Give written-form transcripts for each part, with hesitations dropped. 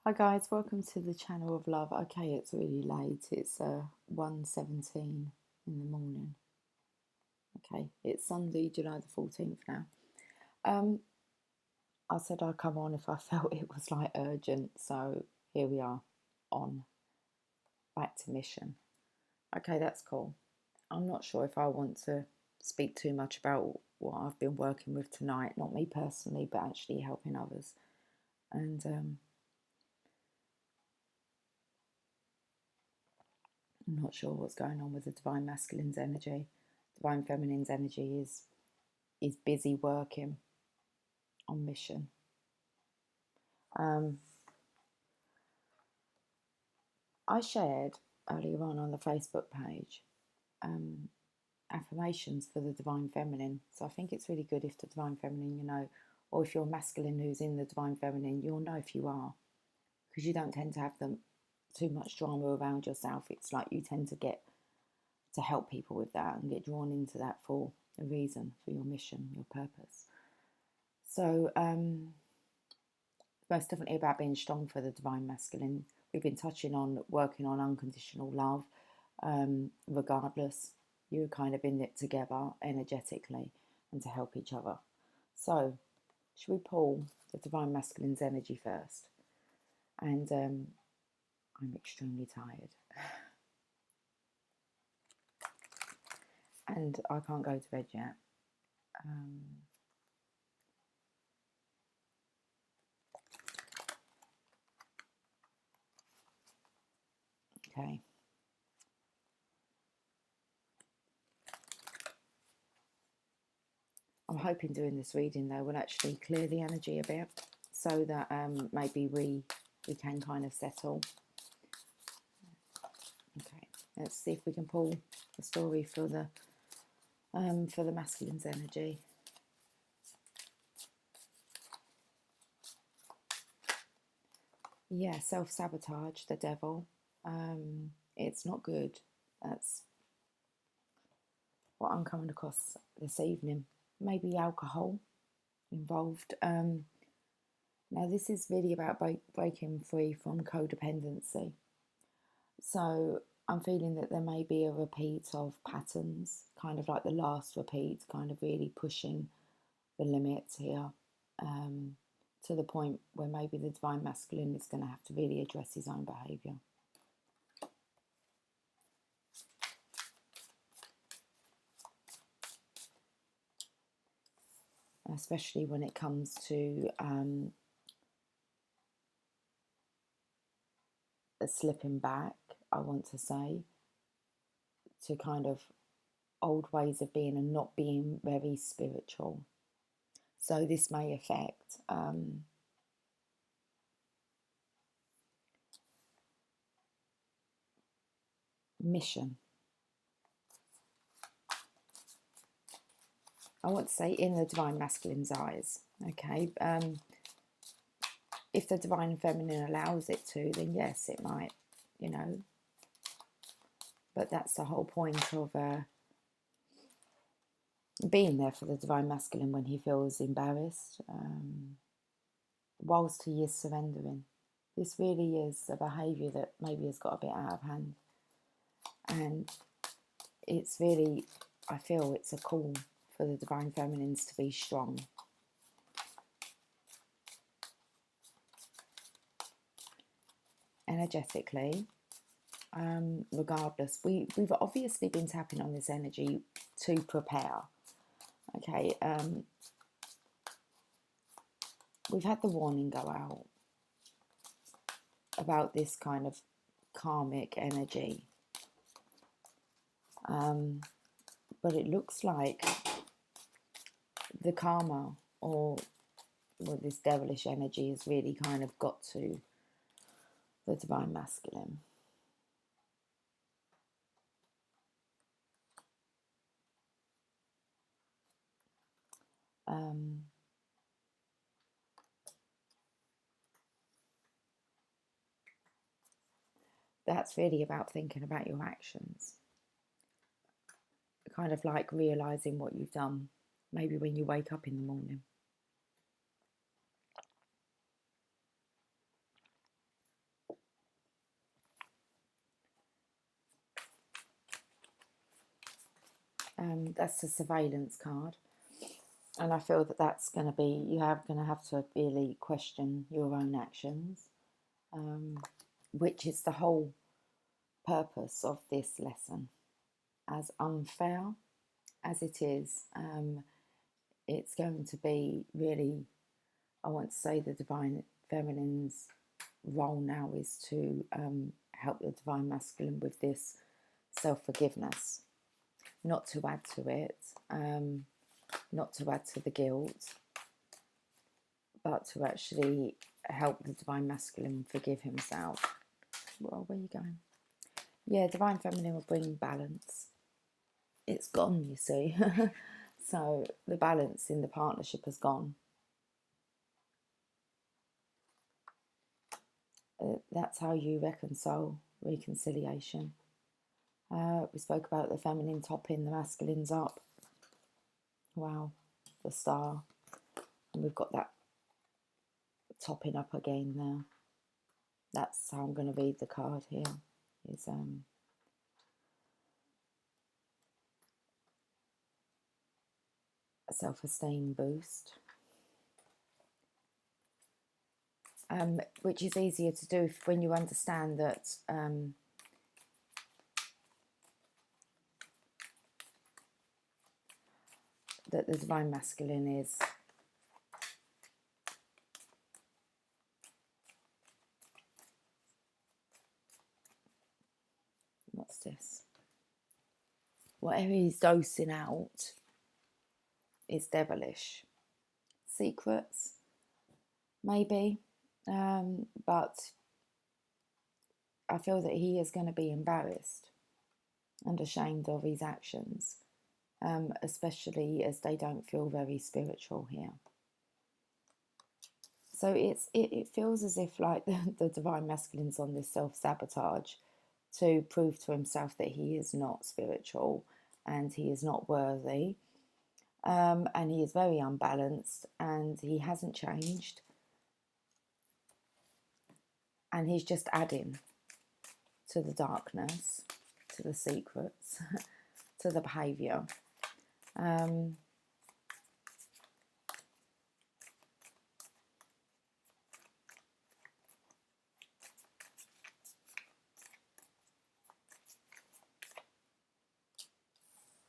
Hi guys, welcome to the channel of love. Okay, it's really late. It's 1:17 in the morning. Okay, it's Sunday, July the 14th now. Um, I said I'd come on if I felt it was like urgent, so here we are on back to mission. Okay, that's cool. I'm not sure if I want to speak too much about what I've been working with tonight, not me personally, but actually helping others. And I'm not sure what's going on with the divine masculine's energy. Divine feminine's energy is busy working on mission. Um, I shared earlier on the Facebook page um, affirmations for the divine feminine. So I think it's really good if the divine feminine, or if you're masculine who's in the divine feminine, you'll know if you are, because you don't tend to have them too much drama around yourself. It's like you tend to get to help people with that and get drawn into that for a reason, for your mission, your purpose. So most definitely about being strong for the divine masculine. We've been touching on working on unconditional love, regardless. You're kind of in it together energetically and to help each other. So, should we pull the divine masculine's energy first? And I'm extremely tired. And I can't go to bed yet. Okay. I'm hoping doing this reading though will actually clear the energy a bit, so that maybe we can kind of settle. Okay, let's see if we can pull the story for the masculine's energy. Yeah, self-sabotage, the devil. It's not good. That's what I'm coming across this evening. Maybe alcohol involved. Now this is really about breaking free from codependency. So I'm feeling that there may be a repeat of patterns, kind of like the last repeat, kind of really pushing the limits here, to the point where maybe the divine masculine is going to have to really address his own behaviour. Especially when it comes to a slipping back, I want to say, to kind of old ways of being and not being very spiritual. So this may affect mission. I want to say in the divine masculine's eyes. Okay, if the divine feminine allows it to, then yes, it might, you know. But that's the whole point of being there for the divine masculine when he feels embarrassed, whilst he is surrendering. This really is a behaviour that maybe has got a bit out of hand. And it's really, I feel it's a call for the divine feminines to be strong. Energetically, regardless, we've obviously been tapping on this energy to prepare. Okay, we've had the warning go out about this kind of karmic energy. But it looks like the karma, or well, this devilish energy has really kind of got to the divine masculine. That's really about thinking about your actions. Kind of like realizing what you've done, maybe when you wake up in the morning. That's the surveillance card. And I feel that that's going to be, going to have to really question your own actions, which is the whole purpose of this lesson. As unfair as it is, it's going to be really, I want to say, the Divine Feminine's role now is to help the Divine Masculine with this self-forgiveness, not to add to it, not to add to the guilt, but to actually help the Divine Masculine forgive himself. Well, where are you going? Yeah, Divine Feminine will bring balance. It's gone, you see. So the balance in the partnership has gone. That's how you reconcile reconciliation. We spoke about the feminine topping, the masculine's up. Wow, the star. And we've got that topping up again there. That's how I'm going to read the card here. Is a self-esteem boost. Which is easier to do when you understand that that the Divine Masculine is what's this? Whatever he's dosing out is devilish. Secrets, maybe, but I feel that he is going to be embarrassed and ashamed of his actions, especially as they don't feel very spiritual here. So it feels as if like the Divine Masculine's on this self-sabotage to prove to himself that he is not spiritual and he is not worthy, and he is very unbalanced and he hasn't changed, and he's just adding to the darkness, to the secrets, to the behaviour.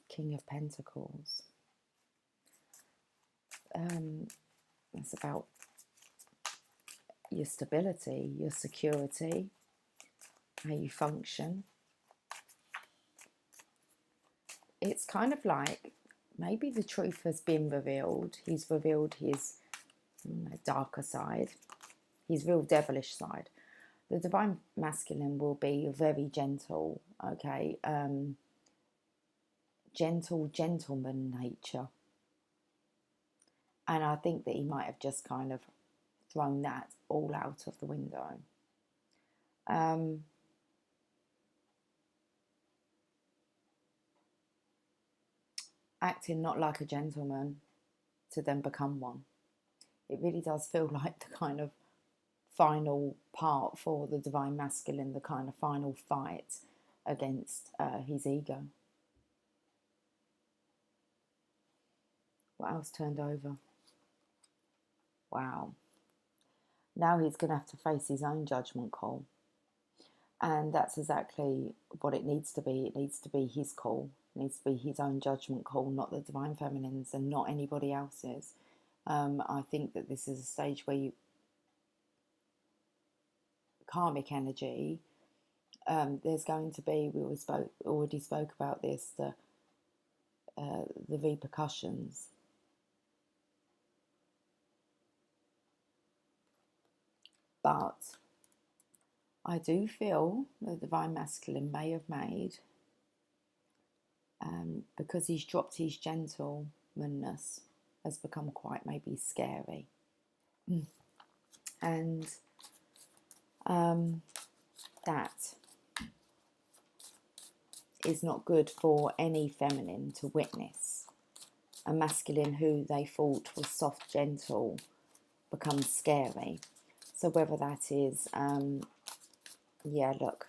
King of Pentacles. It's about your stability, your security, how you function. It's kind of like maybe the truth has been revealed. He's revealed his darker side, his real devilish side. The Divine Masculine will be very gentle, okay? Gentle, gentleman nature. And I think that he might have just kind of thrown that all out of the window. Acting not like a gentleman to then become one. It really does feel like the kind of final part for the Divine Masculine, the kind of final fight against his ego. What else turned over? Wow. Now he's going to have to face his own judgment call. And that's exactly what it needs to be. It needs to be his call. It needs to be his own judgment call, not the Divine Feminine's and not anybody else's. I think that this is a stage where you karmic energy, there's going to be, we already spoke about this, the repercussions. But I do feel the Divine Masculine may have made, because he's dropped his gentlemanness, has become quite maybe scary. And that is not good for any feminine to witness. A masculine who they thought was soft, gentle, becomes scary. So whether that is, yeah, look.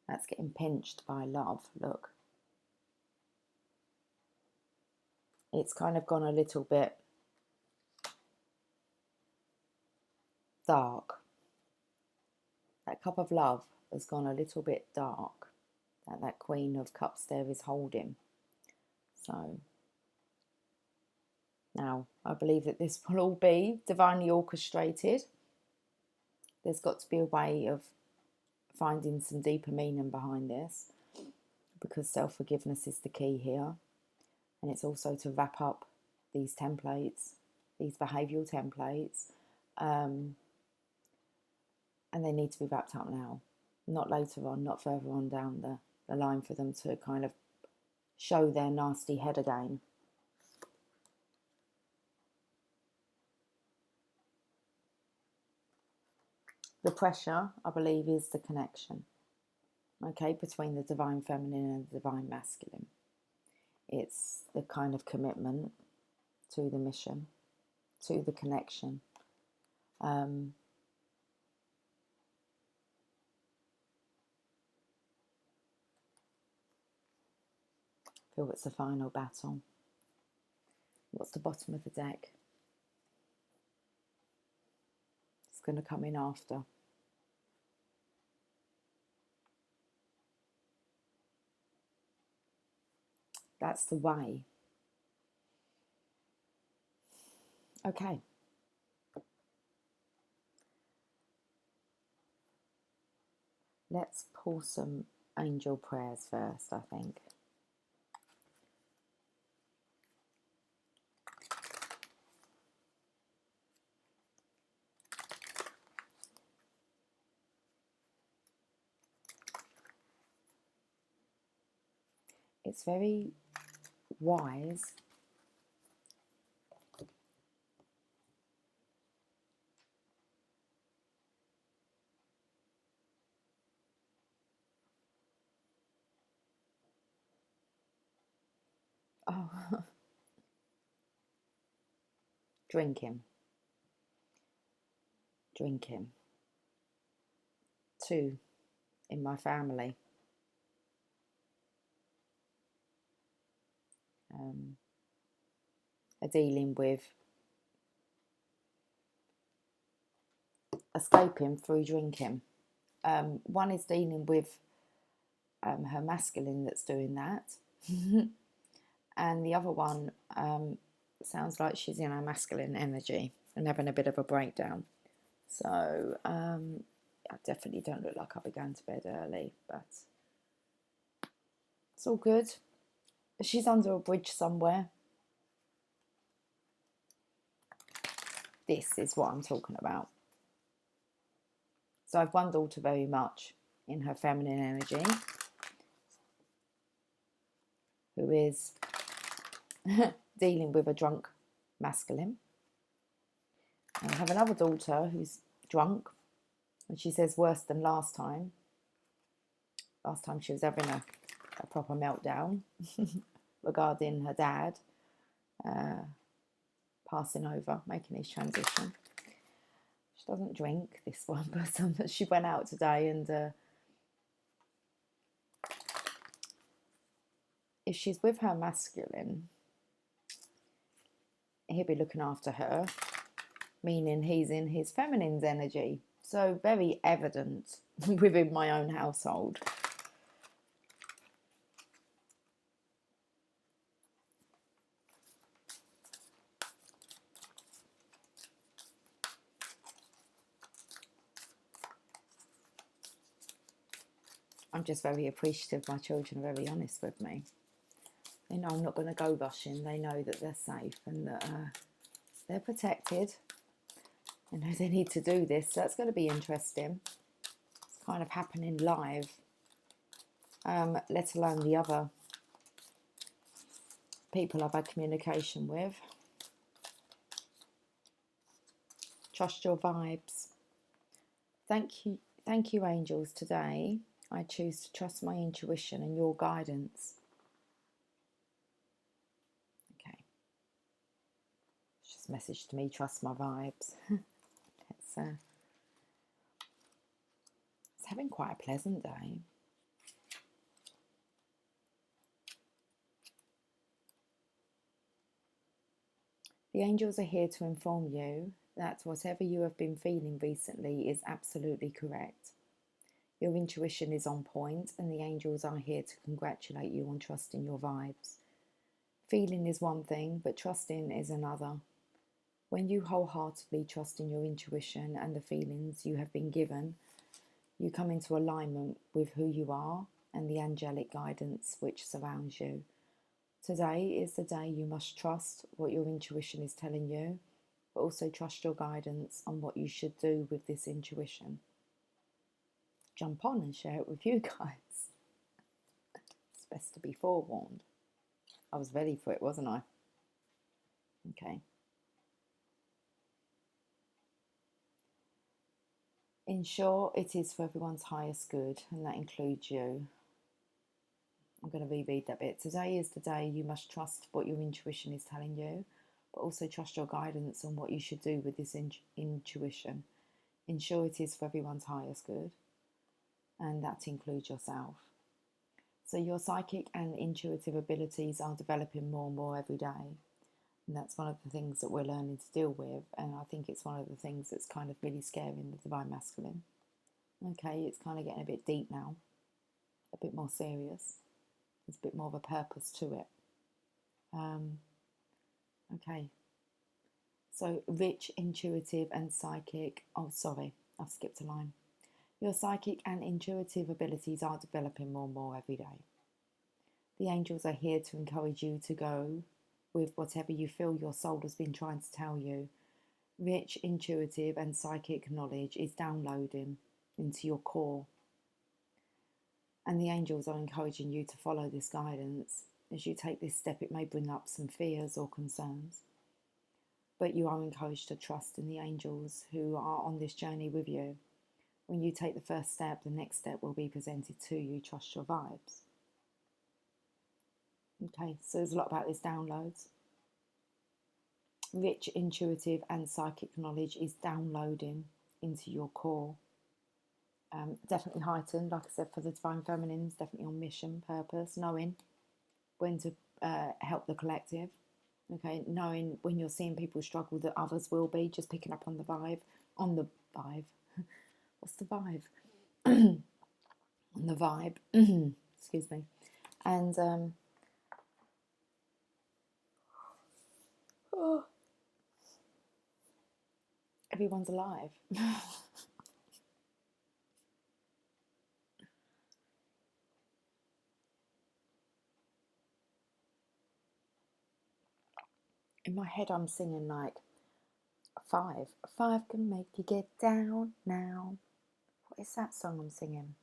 That's getting pinched by love. Look. It's kind of gone a little bit dark. That cup of love has gone a little bit dark that Queen of Cups there is holding. So now I believe that this will all be divinely orchestrated. There's got to be a way of finding some deeper meaning behind this, because self-forgiveness is the key here. And it's also to wrap up these templates, these behavioural templates, and they need to be wrapped up now, not later on, not further on down the line, for them to kind of show their nasty head again. The pressure, I believe, is the connection, okay, between the divine feminine and the divine masculine. It's the kind of commitment to the mission, to the connection. I feel it's the final battle. What's the bottom of the deck? It's going to come in after. That's the way. Okay. Let's pull some angel prayers first, I think. It's very wise drinking. 2 in my family. Are dealing with escaping through drinking. One is dealing with her masculine that's doing that. And the other one sounds like she's in her masculine energy and having a bit of a breakdown. So I definitely don't look like I'll be going to bed early, but it's all good. She's under a bridge somewhere. This is what I'm talking about. So I've one daughter very much in her feminine energy, who is dealing with a drunk masculine. And I have another daughter who's drunk, and she says worse than last time. Last time she was having a proper meltdown regarding her dad passing over, making his transition. She doesn't drink, this one, but she went out today, and if she's with her masculine, he'll be looking after her, meaning he's in his feminine's energy. So very evident within my own household. I'm just very appreciative my children are very honest with me. They know I'm not going to go rushing. They know that they're safe and that they're protected. I know they need to do this. So that's going to be interesting. It's kind of happening live, let alone the other people I've had communication with. Trust your vibes. Thank you, angels. Today I choose to trust my intuition and your guidance. Okay. It's just message to me, trust my vibes. It's having quite a pleasant day. The angels are here to inform you that whatever you have been feeling recently is absolutely correct. Your intuition is on point, and the angels are here to congratulate you on trusting your vibes. Feeling is one thing, but trusting is another. When you wholeheartedly trust in your intuition and the feelings you have been given, you come into alignment with who you are and the angelic guidance which surrounds you. Today is the day you must trust what your intuition is telling you, but also trust your guidance on what you should do with this intuition. Jump on and share it with you guys. It's best to be forewarned. I was ready for it, wasn't I? Okay. Ensure it is for everyone's highest good, and that includes you. I'm going to reread that bit. Today is the day you must trust what your intuition is telling you, but also trust your guidance on what you should do with this intuition. Ensure it is for everyone's highest good, and that includes yourself. So your psychic and intuitive abilities are developing more and more every day. And that's one of the things that we're learning to deal with. And I think it's one of the things that's kind of really scaring the Divine Masculine. Okay, it's kind of getting a bit deep now, a bit more serious. There's a bit more of a purpose to it. Okay. So rich, intuitive and psychic. Oh, sorry, I've skipped a line. Your psychic and intuitive abilities are developing more and more every day. The angels are here to encourage you to go with whatever you feel your soul has been trying to tell you. Rich, intuitive and psychic knowledge is downloading into your core. And the angels are encouraging you to follow this guidance. As you take this step, it may bring up some fears or concerns. But you are encouraged to trust in the angels who are on this journey with you. When you take the first step, the next step will be presented to you. Trust your vibes. Okay, so there's a lot about this downloads. Rich, intuitive and psychic knowledge is downloading into your core. Definitely heightened, like I said, for the Divine Feminines, definitely on mission, purpose, knowing when to help the collective. Okay, knowing when you're seeing people struggle that others will be, just picking up on the vibe. What's the vibe? On the vibe. Excuse me. And everyone's alive. In my head, I'm singing like five. Five can make you get down now. What is that song I'm singing?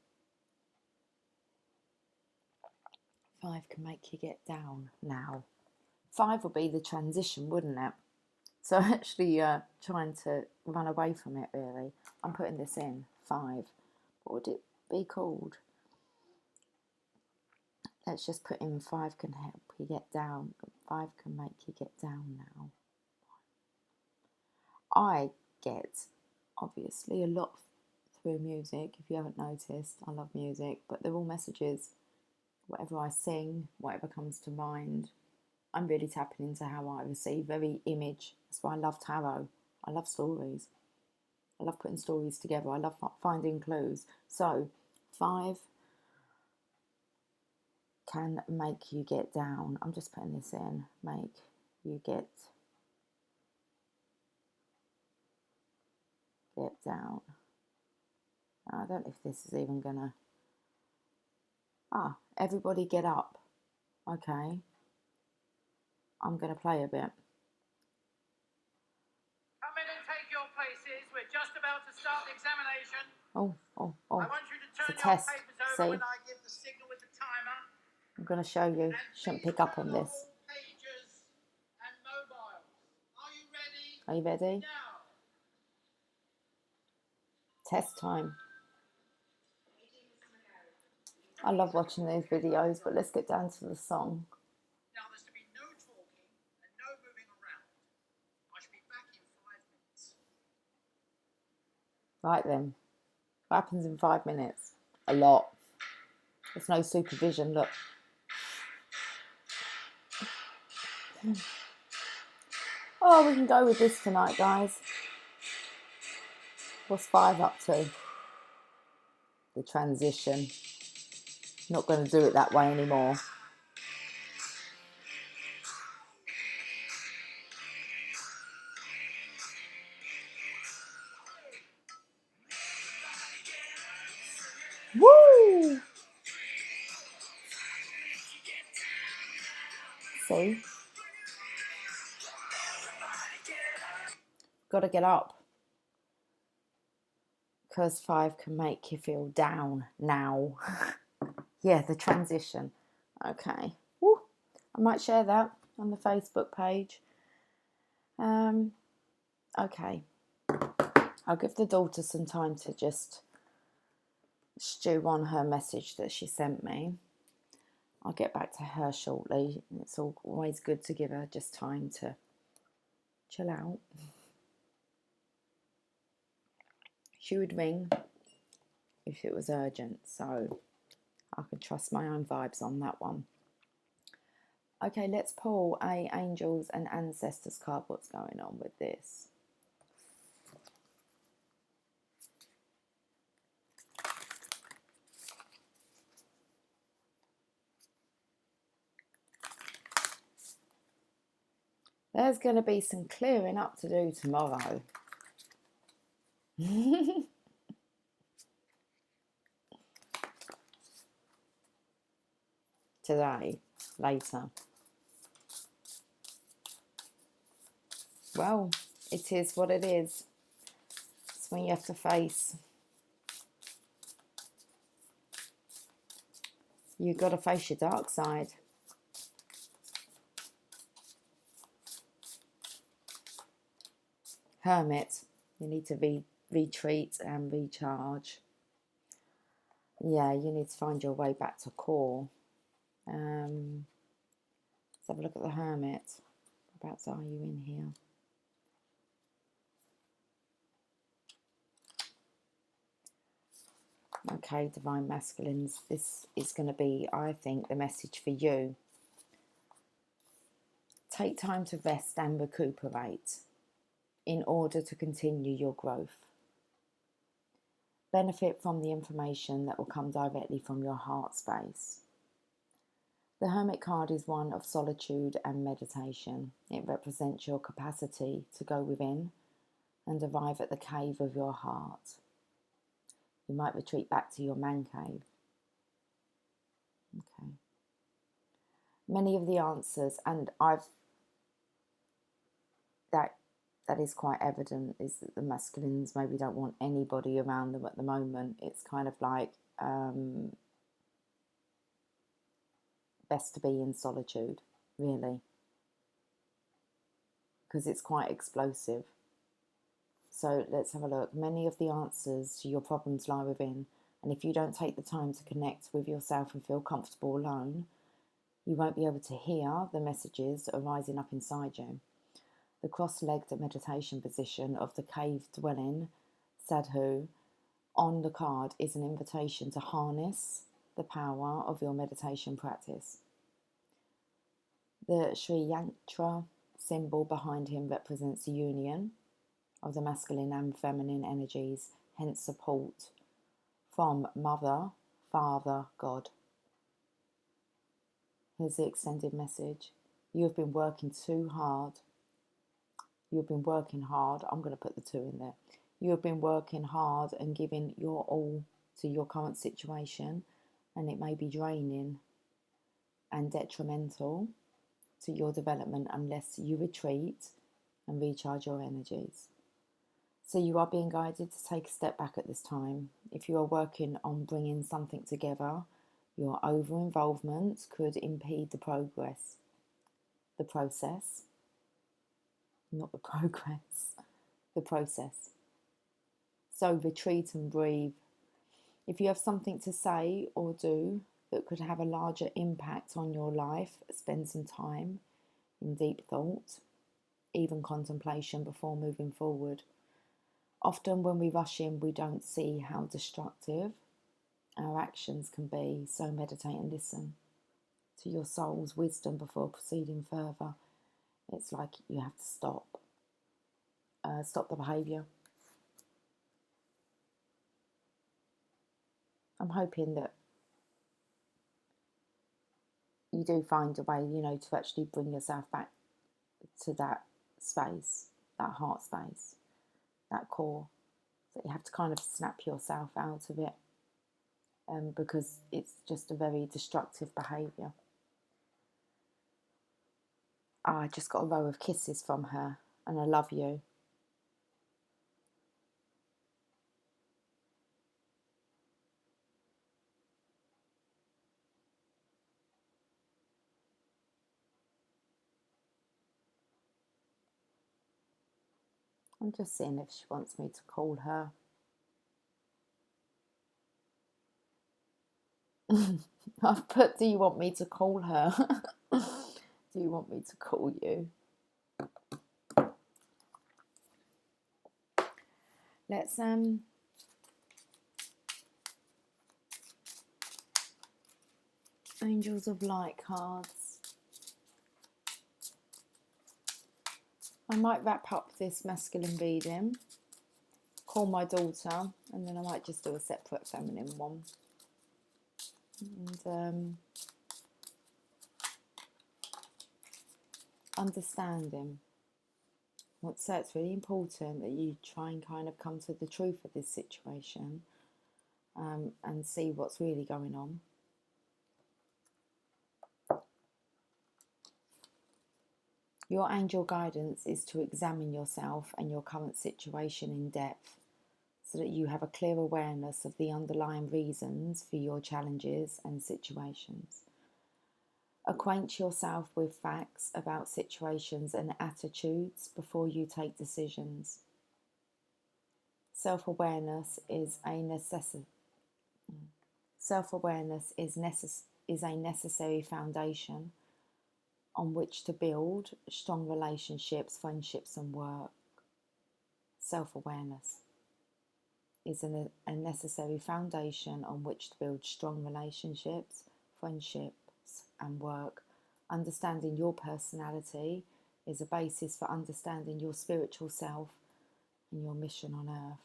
Five can make you get down now. Five would be the transition, wouldn't it? So actually trying to run away from it, really. I'm putting this in, 5. What would it be called? Let's just put in 5 can help you get down. 5 can make you get down now. I get, obviously, a lot through music. If you haven't noticed, I love music, but they're all messages. Whatever I sing, whatever comes to mind, I'm really tapping into how I receive, very image. That's why I love tarot. I love stories. I love putting stories together. I love finding clues. So, 5 can make you get down. I'm just putting this in. Make you get down. I don't know if this is even gonna. Everybody get up. Okay. I'm gonna play a bit. Come in and take your places. We're just about to start the examination. Oh. I want you to turn your papers over when I give the signal with the timer. I'm going to show you. Shouldn't pick up on this. Pages and mobiles. Are you ready? Are you ready? Now. Test time. I love watching these videos, but let's get down to the song. Now there's to be no talking and no moving around. I should be back in 5 minutes. Right then. What happens in 5 minutes? A lot. There's no supervision, look. Oh, we can go with this tonight, guys. What's 5 up to? The transition. Not going to do it that way anymore. Woo! See? Got to get up. Because 5 can make you feel down now. Yeah, the transition. Okay. Woo. I might share that on the Facebook page. Okay. I'll give the daughter some time to just stew on her message that she sent me. I'll get back to her shortly. It's always good to give her just time to chill out. She would ring if it was urgent, so I can trust my own vibes on that one. Okay, let's pull a Angels and Ancestors card. What's going on with this? There's going to be some clearing up to do tomorrow. Today, later. Well, it is what it is. It's when you have to face. You've got to face your dark side. Hermit. You need to retreat and recharge. Yeah, you need to find your way back to core. Let's have a look at the Hermit. Whereabouts are you in here? Okay, Divine Masculines, this is going to be, I think, the message for you. Take time to rest and recuperate in order to continue your growth. Benefit from the information that will come directly from your heart space. The Hermit card is one of solitude and meditation. It represents your capacity to go within and arrive at the cave of your heart. You might retreat back to your man cave. Okay. Many of the answers, and that is quite evident, is that the masculines maybe don't want anybody around them at the moment. It's kind of like best to be in solitude, really, because it's quite explosive. So let's have a look. Many of the answers to your problems lie within, and if you don't take the time to connect with yourself and feel comfortable alone, you won't be able to hear the messages that are rising up inside you. The cross-legged meditation position of the cave-dwelling sadhu on the card is an invitation to harness the power of your meditation practice. The Sri Yantra symbol behind him represents the union of the masculine and feminine energies, hence support from Mother, Father, God. Here's the extended message. You have been working too hard. You've been working hard. I'm going to put the 2 in there. You have been working hard and giving your all to your current situation, and it may be draining and detrimental to your development unless you retreat and recharge your energies. So you are being guided to take a step back at this time. If you are working on bringing something together, your over-involvement could impede the process. Not the progress, the process. So retreat and breathe. If you have something to say or do that could have a larger impact on your life, spend some time in deep thought, even contemplation before moving forward. Often when we rush in, we don't see how destructive our actions can be, so meditate and listen to your soul's wisdom before proceeding further. It's like you have to stop the behaviour. I'm hoping that you do find a way, you know, to actually bring yourself back to that space, that heart space, that core. That you have to kind of snap yourself out of it, because it's just a very destructive behaviour. I just got a row of kisses from her, and I love you. I'm just seeing if she wants me to call her. I've put, do you want me to call her? Do you want me to call you? Let's Angels of Light cards. I might wrap up this masculine reading, call my daughter, and then I might just do a separate feminine one. And understanding. I want to say it's really important that you try and kind of come to the truth of this situation, and see what's really going on. Your angel guidance is to examine yourself and your current situation in depth so that you have a clear awareness of the underlying reasons for your challenges and situations. Acquaint yourself with facts about situations and attitudes before you take decisions. Self-awareness is a necessity. Self-awareness is a necessary foundation on which to build strong relationships, friendships, and work. Self-awareness is a necessary foundation on which to build strong relationships, friendships, and work. Understanding your personality is a basis for understanding your spiritual self and your mission on earth.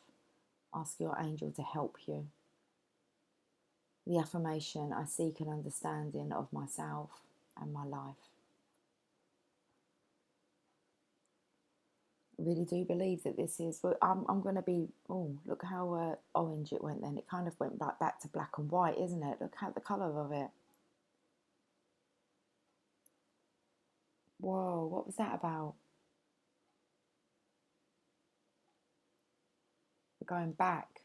Ask your angel to help you. The affirmation: I seek an understanding of myself and my life. I really do believe that this is, well, I'm going to be, oh, look how orange it went then. It kind of went back to black and white, isn't it? Look at the colour of it. Whoa, what was that about? We're going back.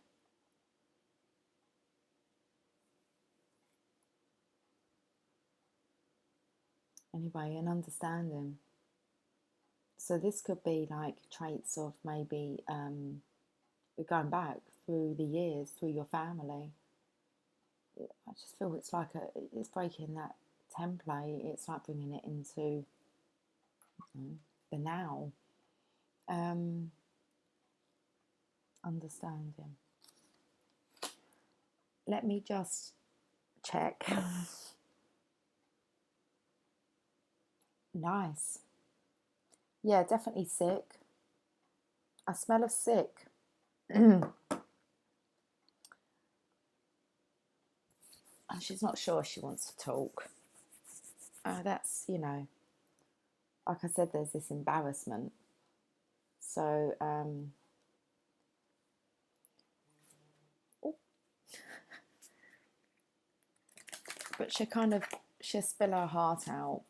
Anyway, an understanding. So this could be like traits of maybe we're going back through the years, through your family. I just feel it's like it's breaking that template. It's like bringing it into the now. Understanding. Let me just check. Nice. Yeah, definitely sick. I smell of sick. And she's not sure she wants to talk. That's, you know, like I said, there's this embarrassment. So, but she'll spill her heart out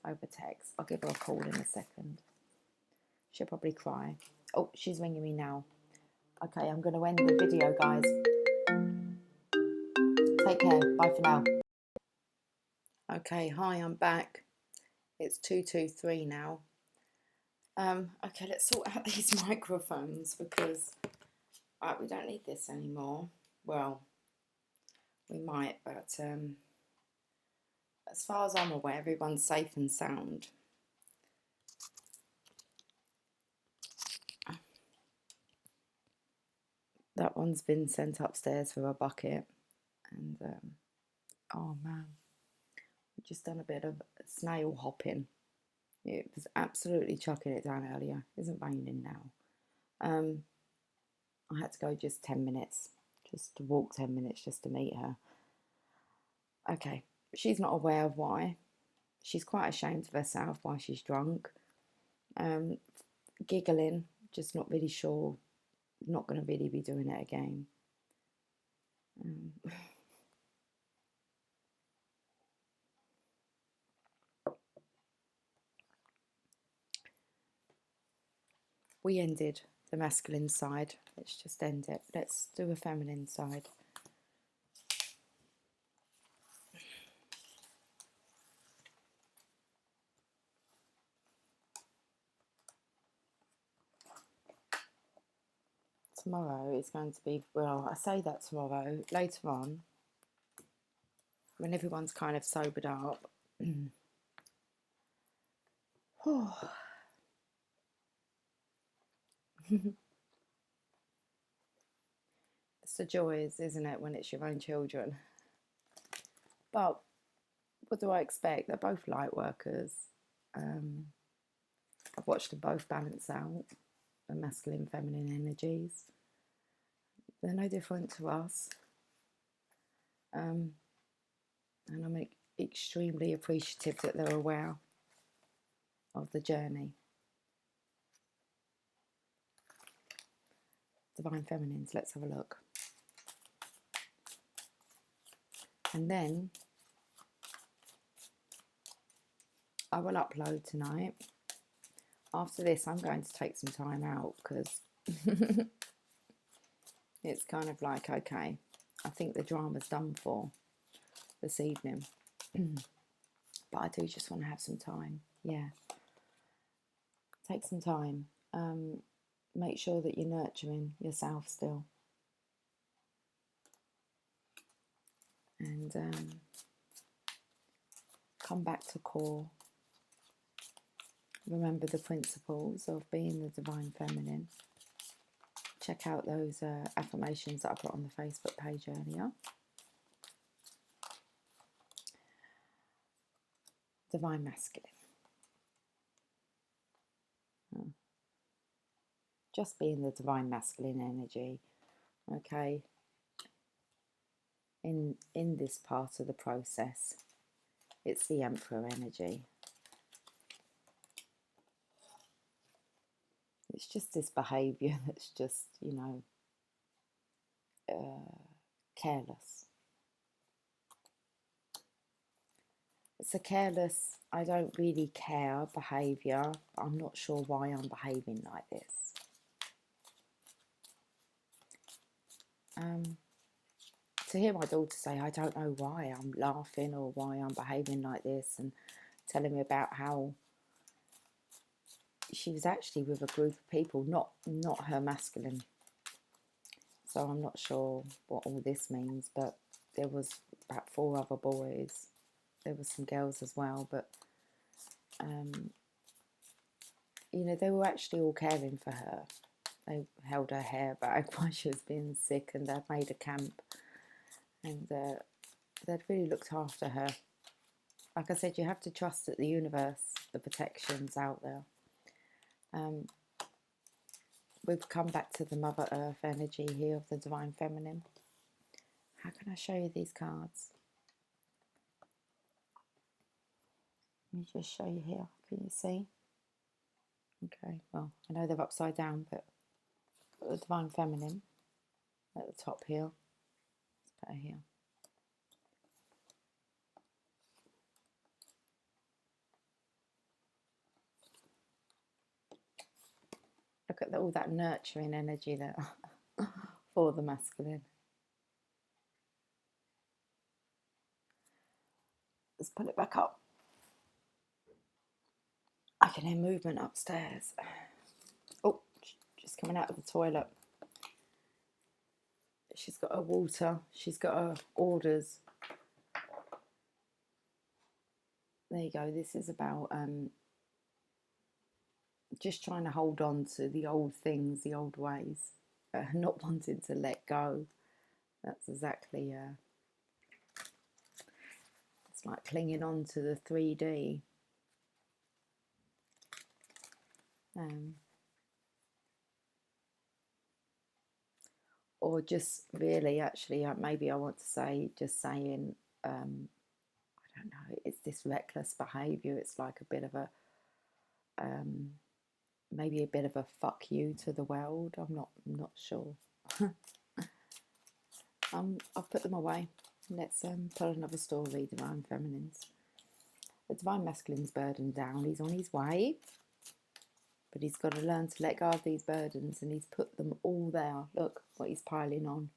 over text. I'll give her a call in a second. She'll probably cry. Oh, she's ringing me now. Okay, I'm going to end the video, guys. Take care. Bye for now. Okay, hi, I'm back. It's 2:23 now. Okay, let's sort out these microphones because we don't need this anymore. Well, we might, but as far as I'm aware, everyone's safe and sound. That one's been sent upstairs for a bucket, and oh man, Just done a bit of snail hopping. It was absolutely chucking it down earlier. It isn't raining now. I had to go just 10 minutes, just to walk 10 minutes just to meet her. Okay, she's not aware of why. She's quite ashamed of herself while she's drunk. Giggling, just not really sure, not going to really be doing it again. We ended the masculine side. Let's just end it. Let's do a feminine side. Tomorrow is going to be, well, I say that tomorrow, later on, when everyone's kind of sobered up. It's the joys, isn't it, when it's your own children? But what do I expect? They're both light workers. I've watched them both balance out the masculine, feminine energies. They're no different to us. And I'm extremely appreciative that they're aware of the journey. Divine Feminines, let's have a look. And then I will upload tonight. After this, I'm going to take some time out because it's kind of like, okay, I think the drama's done for this evening. But I do just want to have some time. Yeah. Take some time. Make sure that you're nurturing yourself still. And come back to core. Remember the principles of being the Divine Feminine. Check out those affirmations that I put on the Facebook page earlier. Divine Masculine. Just being the Divine Masculine energy, okay? In this part of the process, it's the Emperor energy. It's just this behaviour that's just, you know, careless. It's a careless, I don't really care behaviour, but I'm not sure why I'm behaving like this. To hear my daughter say, I don't know why I'm laughing or why I'm behaving like this, and telling me about how she was actually with a group of people, not her masculine. So I'm not sure what all this means, but there was about 4 other boys. There were some girls as well, but you know, they were actually all caring for her. They held her hair back while she was being sick, and they'd made a camp, and they'd really looked after her. Like I said, you have to trust that the universe, the protection's out there. We've come back to the Mother Earth energy here of the Divine Feminine. How can I show you these cards? Let me just show you here. Can you see? Okay, well, I know they're upside down, but the Divine Feminine at the top here. Let's put her here. Look at all that nurturing energy there for the masculine. Let's pull it back up. I can hear movement upstairs. Oh, just coming out of the toilet. She's got her water. She's got her orders. There you go. This is about just trying to hold on to the old things, the old ways, not wanting to let go. That's exactly It's like clinging on to the 3D. Or just really, actually, maybe I want to say, just saying, I don't know, it's this reckless behaviour. It's like a bit of a, maybe a bit of a fuck you to the world. I'm not sure. I've put them away. Let's pull another story, Divine Feminines. The Divine Masculine's burdened down. He's on his way. But he's got to learn to let go of these burdens, and he's put them all there. Look what he's piling on.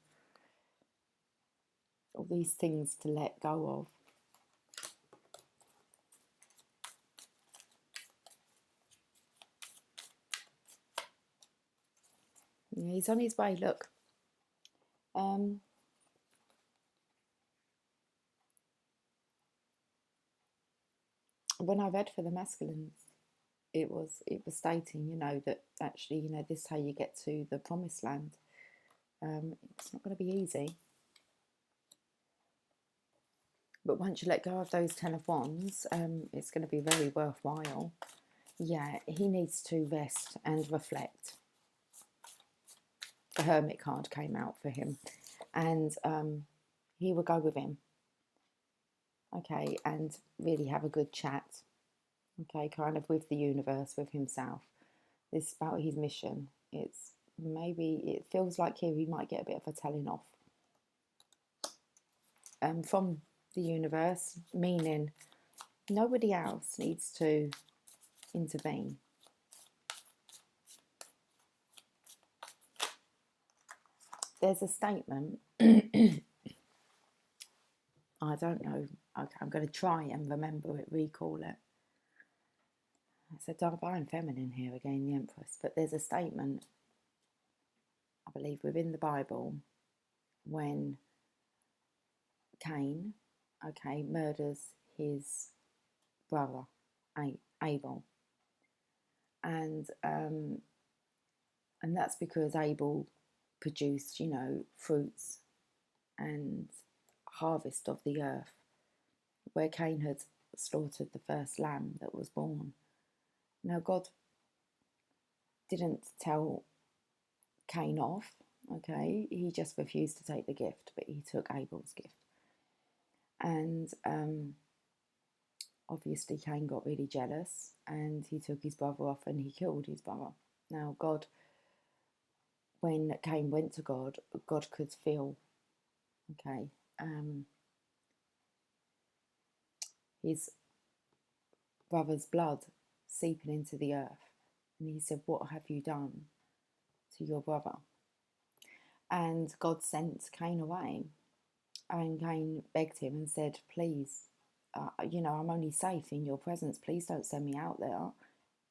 All these things to let go of. Yeah, he's on his way, look. When I read for the masculines, it was stating, you know, that actually, you know, this is how you get to the promised land. It's not going to be easy. But once you let go of those 10 of Wands, it's going to be very worthwhile. Yeah, he needs to rest and reflect. The Hermit card came out for him. And he will go with him. Okay, and really have a good chat. Okay, kind of with the universe, with himself. This is about his mission. It's maybe, it feels like here he might get a bit of a telling off. From the universe, meaning nobody else needs to intervene. There's a statement, I don't know, okay, I'm going to try and remember it, recall it. It's a Divine Feminine here again, the Empress, but there's a statement, I believe, within the Bible when Cain, okay, murders his brother Abel, and that's because Abel produced, you know, fruits and harvest of the earth, where Cain had slaughtered the first lamb that was born. Now God didn't tell Cain off, okay, he just refused to take the gift, but he took Abel's gift. And obviously Cain got really jealous and he took his brother off and he killed his brother. Now God, when Cain went to God, God could feel, okay, his brother's blood seeping into the earth. And he said, what have you done to your brother? And God sent Cain away. And Cain begged him and said, please, you know, I'm only safe in your presence. Please don't send me out there.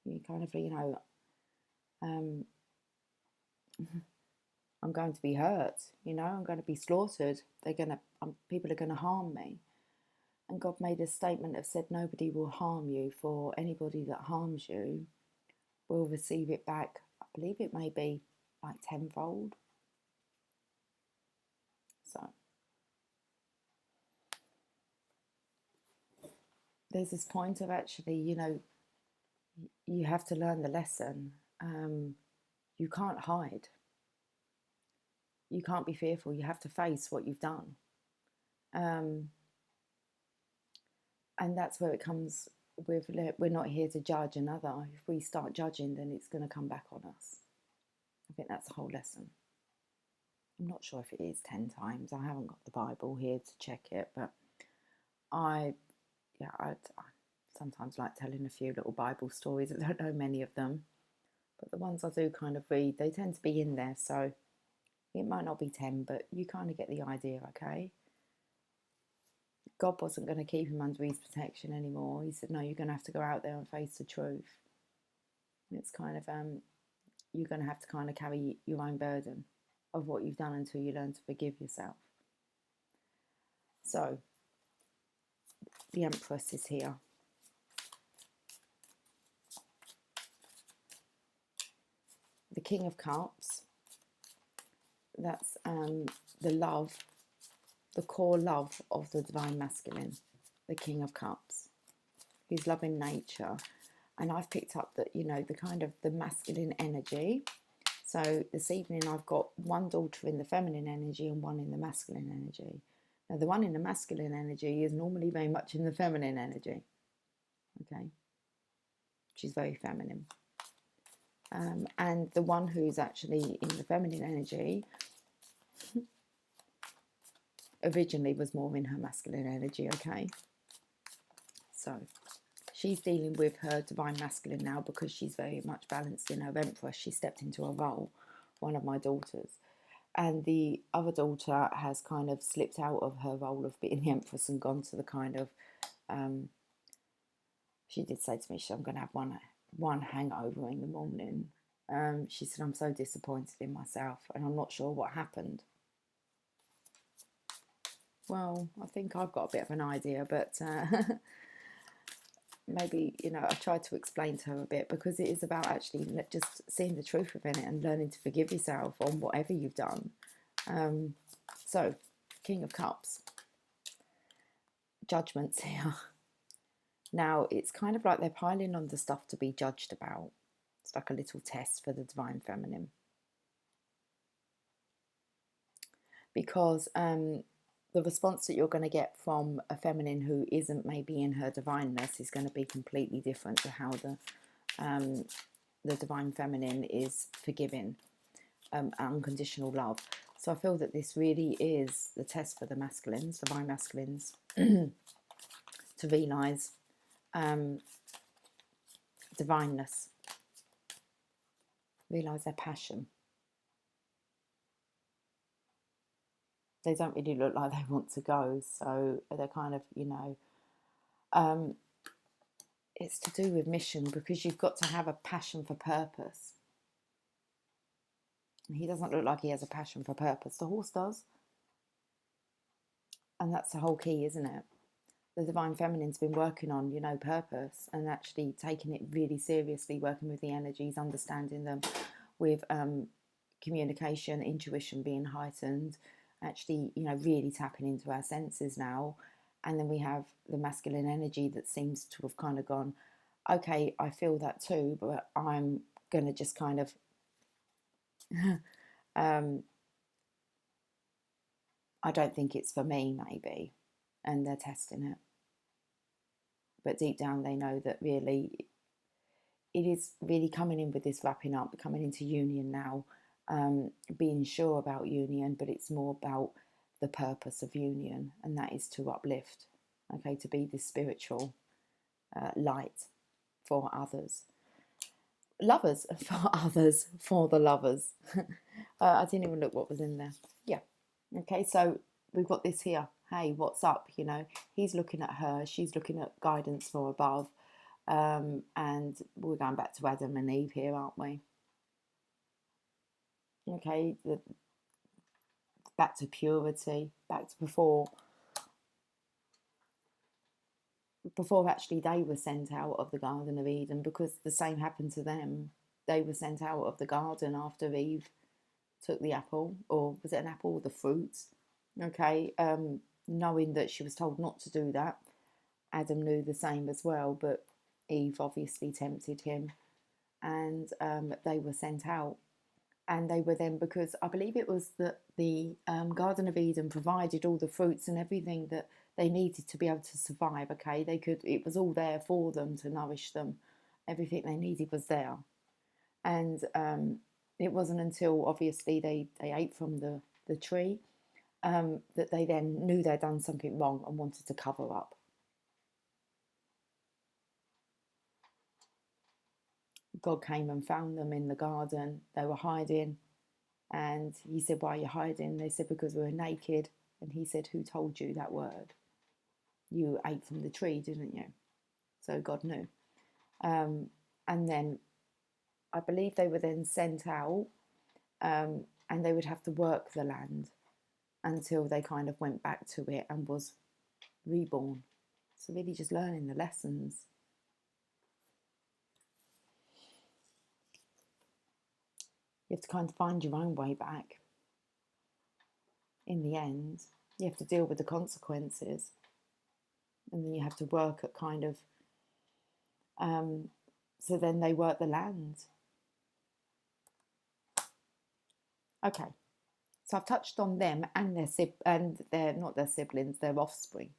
You kind of, you know, I'm going to be hurt, you know, I'm going to be slaughtered. People are going to harm me. And God made a statement that said, nobody will harm you, for anybody that harms you will receive it back. I believe it may be like tenfold. So there's this point of actually, you know, you have to learn the lesson. You can't hide. You can't be fearful. You have to face what you've done. And that's where it comes with, we're not here to judge another. If we start judging, then it's going to come back on us. I think that's the whole lesson. I'm not sure if it is 10 times. I haven't got the Bible here to check it, but I sometimes like telling a few little Bible stories. I don't know many of them, but the ones I do kind of read, they tend to be in there. So it might not be 10, but you kind of get the idea, okay? God wasn't going to keep him under his protection anymore. He said, no, you're going to have to go out there and face the truth. It's kind of, you're going to have to kind of carry your own burden of what you've done until you learn to forgive yourself. So, the Empress is here. The King of Cups, that's the love, the core love of the Divine Masculine. the King of Cups, who's loving nature. And I've picked up that, you know, the kind of the masculine energy. So this evening I've got one daughter in the feminine energy and one in the masculine energy. Now the one in the masculine energy is normally very much in the feminine energy. Okay. She's very feminine. And the one who's actually in the feminine energy originally was more in her masculine energy, okay? So she's dealing with her divine masculine now because she's very much balanced in her Empress. She stepped into a role, one of my daughters. And the other daughter has kind of slipped out of her role of being the Empress and gone to the kind of, she did say to me, I'm going to have one hangover in the morning. She said, I'm so disappointed in myself and I'm not sure what happened. Well, I think I've got a bit of an idea, but maybe, you know, I tried to explain to her a bit because it is about actually just seeing the truth within it and learning to forgive yourself on whatever you've done. So, King of Cups. Judgments here. Now, it's kind of like they're piling on the stuff to be judged about. It's like a little test for the divine feminine. Because the response that you're going to get from a feminine who isn't maybe in her divineness is going to be completely different to how the divine feminine is forgiving, unconditional love. So I feel that this really is the test for the masculines, divine masculines, to realise divineness, realise their passion. They don't really look like they want to go, so they're kind of, you know, it's to do with mission because you've got to have a passion for purpose. He doesn't look like he has a passion for purpose. The horse does. And that's the whole key, isn't it? The divine feminine's been working on, you know, purpose and actually taking it really seriously, working with the energies, understanding them with communication, intuition being heightened, actually, you know, really tapping into our senses now. And then we have the masculine energy that seems to have kind of gone, okay, I feel that too, but I'm going to just kind of I don't think it's for me, maybe. And they're testing it. But deep down, they know that really it is really coming in with this wrapping up, coming into union now, being sure about union, but it's more about the purpose of union, and that is to uplift, okay, to be this spiritual light for others. Lovers for others, for the lovers. I didn't even look what was in there. Yeah. Okay, so we've got this here. Hey, what's up? You know, he's looking at her. She's looking at guidance from above. And we're going back to Adam and Eve here, aren't we? Okay, back to purity, back to before actually they were sent out of the Garden of Eden, because the same happened to them. They were sent out of the garden after Eve took the apple, or was it an apple, the fruits? Okay, knowing that she was told not to do that. Adam knew the same as well, but Eve obviously tempted him, and they were sent out. And they were then, because I believe it was that the Garden of Eden provided all the fruits and everything that they needed to be able to survive. Okay, they could. It was all there for them to nourish them. Everything they needed was there, and it wasn't until obviously they ate from the tree that they then knew they'd done something wrong and wanted to cover up. God came and found them in the garden. They were hiding. And he said, why are you hiding? They said, because we were naked. And he said, who told you that word? You ate from the tree, didn't you? So God knew. And then I believe they were then sent out, and they would have to work the land until they kind of went back to it and was reborn. So really just learning the lessons. You have to kind of find your own way back. In the end, you have to deal with the consequences. and then you have to work at kind of, so then they work the land. Okay, so I've touched on them and their not their siblings, their offspring.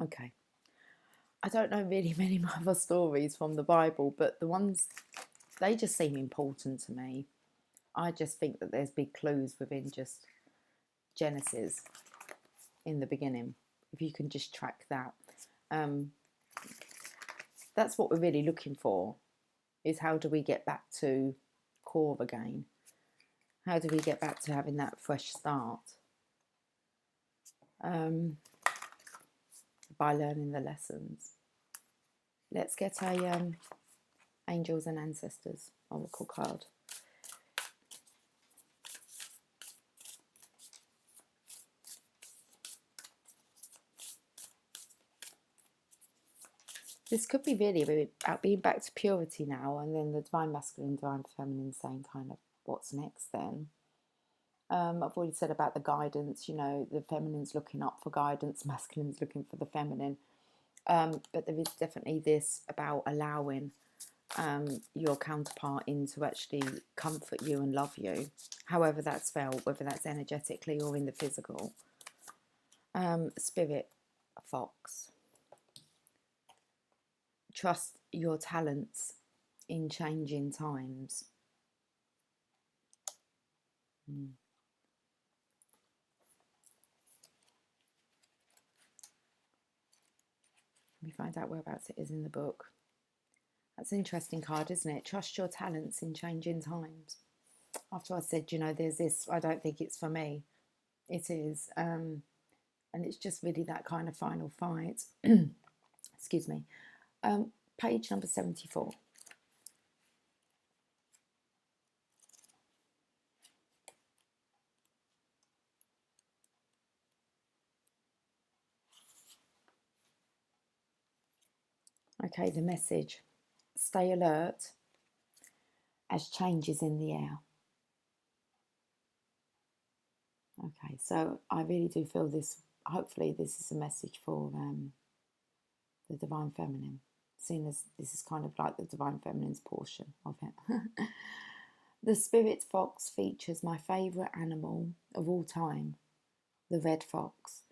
Okay. I don't know really many other stories from the Bible, but the ones, they just seem important to me. I just think that there's big clues within just Genesis in the beginning. If you can just track that, that's what we're really looking for. Is how do we get back to core again? How do we get back to having that fresh start? By learning the lessons. Let's get a Angels and Ancestors Oracle card. This could be really about being back to purity now, and then the Divine Masculine, Divine Feminine saying kind of what's next then. I've already said about the guidance, you know, the feminine's looking up for guidance, masculine's looking for the feminine. But there is definitely this about allowing your counterpart in to actually comfort you and love you, however that's felt, whether that's energetically or in the physical. Spirit Fox. Trust your talents in changing times. Let me find out whereabouts it is in the book. That's an interesting card, isn't it? Trust your talents in changing times. After I said, you know, there's this, I don't think it's for me. It is. And it's just really that kind of final fight. Excuse me. Page number 74. Okay, the message. Stay alert as changes in the air. Okay, so I really do feel this, hopefully this is a message for the Divine Feminine, seeing as this is kind of like the Divine Feminine's portion of it. The Spirit Fox features my favourite animal of all time, the red fox,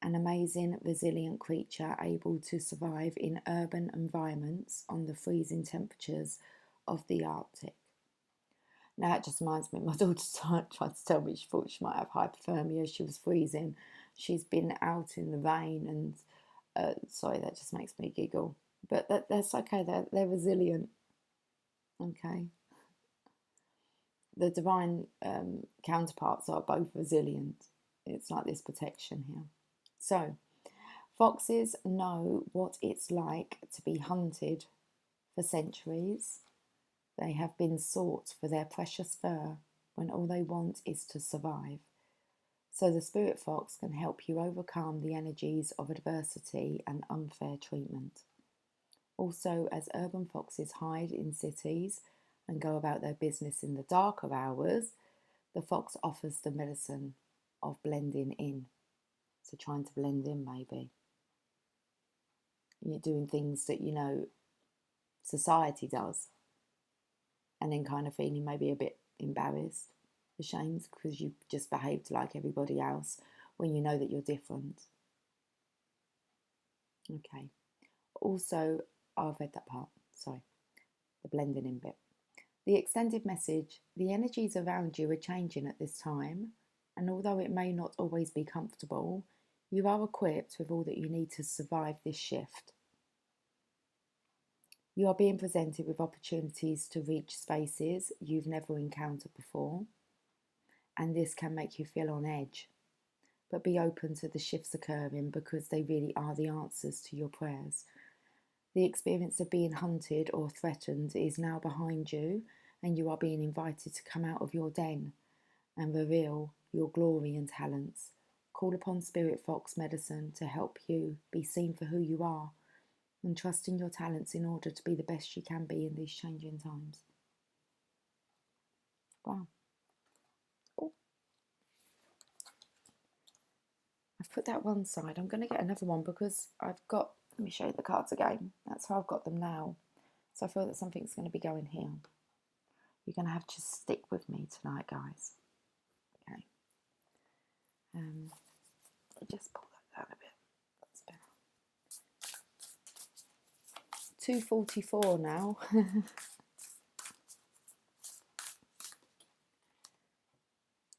an amazing, resilient creature able to survive in urban environments on the freezing temperatures of the Arctic. Now, it just reminds me, my daughter tried to tell me she thought she might have hypothermia. She was freezing. She's been out in the rain, and sorry, that just makes me giggle. But that's okay. They're resilient. Okay. The divine counterparts are both resilient. It's like this protection here. So, foxes know what it's like to be hunted for centuries. They have been sought for their precious fur when all they want is to survive. So the spirit fox can help you overcome the energies of adversity and unfair treatment. Also, as urban foxes hide in cities and go about their business in the darker hours, the fox offers the medicine of blending in. So trying to blend in, maybe. You're doing things that, you know, society does, and then kind of feeling maybe a bit embarrassed, ashamed, because you've just behaved like everybody else when you know that you're different. Okay. Also, I've read that part, sorry, the blending in bit. The extended message: the energies around you are changing at this time, and although it may not always be comfortable, you are equipped with all that you need to survive this shift. You are being presented with opportunities to reach spaces you've never encountered before, and this can make you feel on edge. But be open to the shifts occurring, because they really are the answers to your prayers. The experience of being hunted or threatened is now behind you, and you are being invited to come out of your den and reveal your glory and talents. Call upon Spirit Fox Medicine to help you be seen for who you are, and trusting your talents in order to be the best you can be in these changing times. Wow. Oh. I've put that one side. I'm going to get another one because I've got, let me show you the cards again. That's how I've got them now. So I feel that something's going to be going here. You're going to have to stick with me tonight, guys. Okay. Just pull that down a bit. That's better. 2:44 now.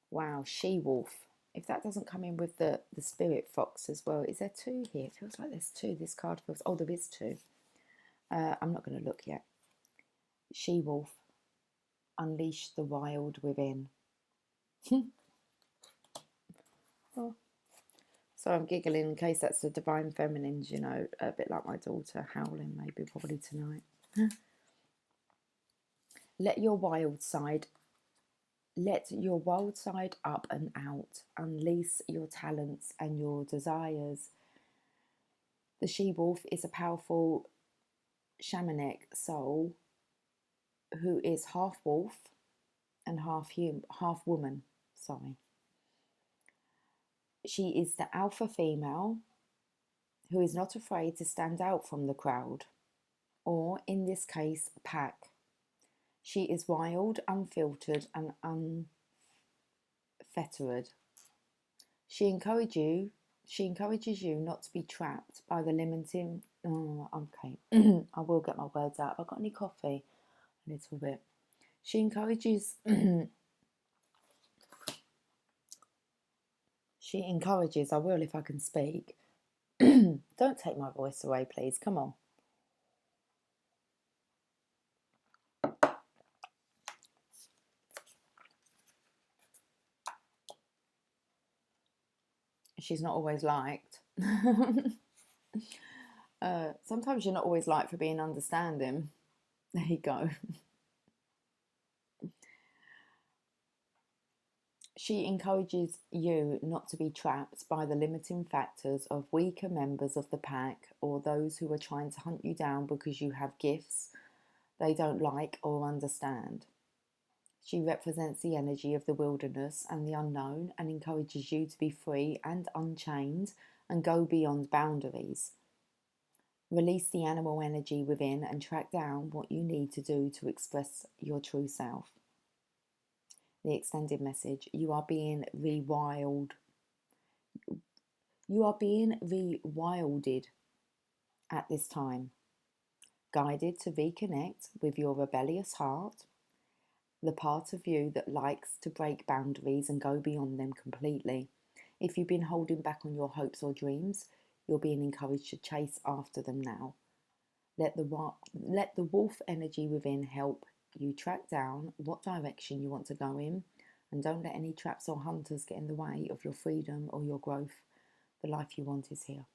Wow, she-wolf. If that doesn't come in with the spirit fox as well, is there two here? It feels like there's two. This card feels, oh, there is two. I'm not going to look yet. She-wolf, unleash the wild within. Oh. So I'm giggling in case that's the divine feminines, you know, a bit like my daughter howling maybe probably tonight. Let your wild side up and out. Unleash your talents and your desires. The she-wolf is a powerful shamanic soul who is half wolf and half woman. Sorry. She is the alpha female who is not afraid to stand out from the crowd, or in this case, pack. She is wild, unfiltered, and unfettered. She encourages you not to be trapped by the limiting. Oh, okay. I will get my words out. Have I got any coffee? A little bit. She encourages. She encourages. I will if I can speak. Don't take my voice away, please. Come on. She's not always liked. Sometimes you're not always liked for being understanding. There you go. She encourages you not to be trapped by the limiting factors of weaker members of the pack or those who are trying to hunt you down because you have gifts they don't like or understand. She represents the energy of the wilderness and the unknown and encourages you to be free and unchained and go beyond boundaries. Release the animal energy within and track down what you need to do to express your true self. The extended message: you are being rewilded. You are being rewilded at this time, guided to reconnect with your rebellious heart, the part of you that likes to break boundaries and go beyond them completely. If you've been holding back on your hopes or dreams, you're being encouraged to chase after them now. Let the wolf energy within help you track down what direction you want to go in, and don't let any traps or hunters get in the way of your freedom or your growth. The life you want is here.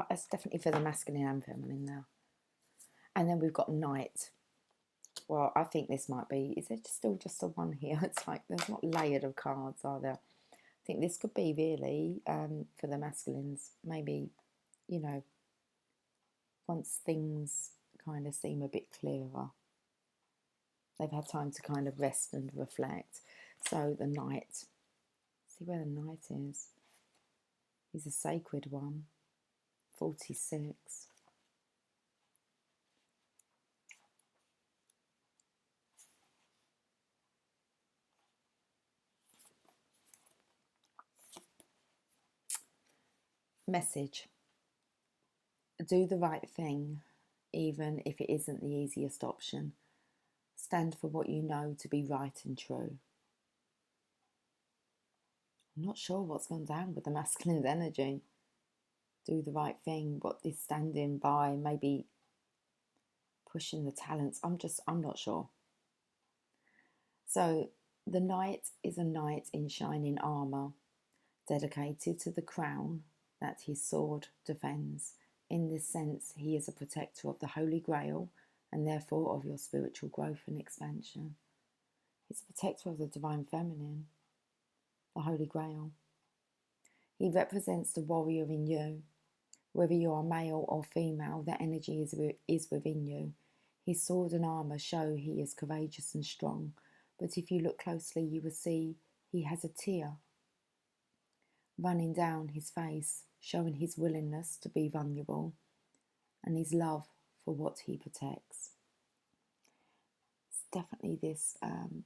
It's definitely for the masculine and feminine now. And then we've got night. Well, I think this might be, is there still just a one here? It's like there's not layered of cards, are there? I think this could be really for the masculines. Maybe, you know, once things kind of seem a bit clearer, they've had time to kind of rest and reflect. So the night, see where the night is a sacred one. 46. Message: do the right thing, even if it isn't the easiest option. Stand for what you know to be right and true. I'm not sure what's gone down with the masculine energy. Do the right thing, what is standing by, maybe pushing the talents. I'm not sure. So the knight is a knight in shining armour, dedicated to the crown that his sword defends. In this sense, he is a protector of the Holy Grail and therefore of your spiritual growth and expansion. He's a protector of the divine feminine, the Holy Grail. He represents the warrior in you, Whether you are male or female, the energy is within you. His sword and armour show he is courageous and strong, but if you look closely, you will see he has a tear running down his face, showing his willingness to be vulnerable and his love for what he protects. It's definitely this, I'm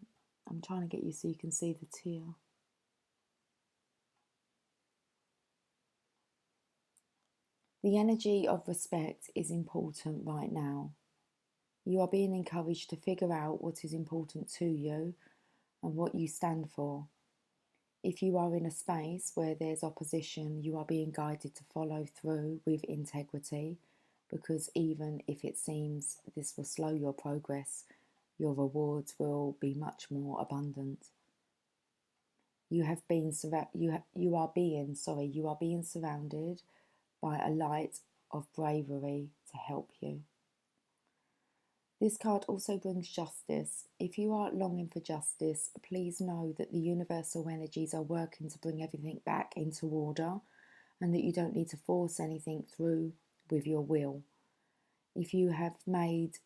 trying to get you so you can see the tear. The energy of respect is important right now. You are being encouraged to figure out what is important to you and what you stand for. If you are in a space where there's opposition, you are being guided to follow through with integrity, because even if it seems this will slow your progress, your rewards will be much more abundant. You are being surrounded by a light of bravery to help you. This card also brings justice. If you are longing for justice, please know that the universal energies are working to bring everything back into order and that you don't need to force anything through with your will. If you have made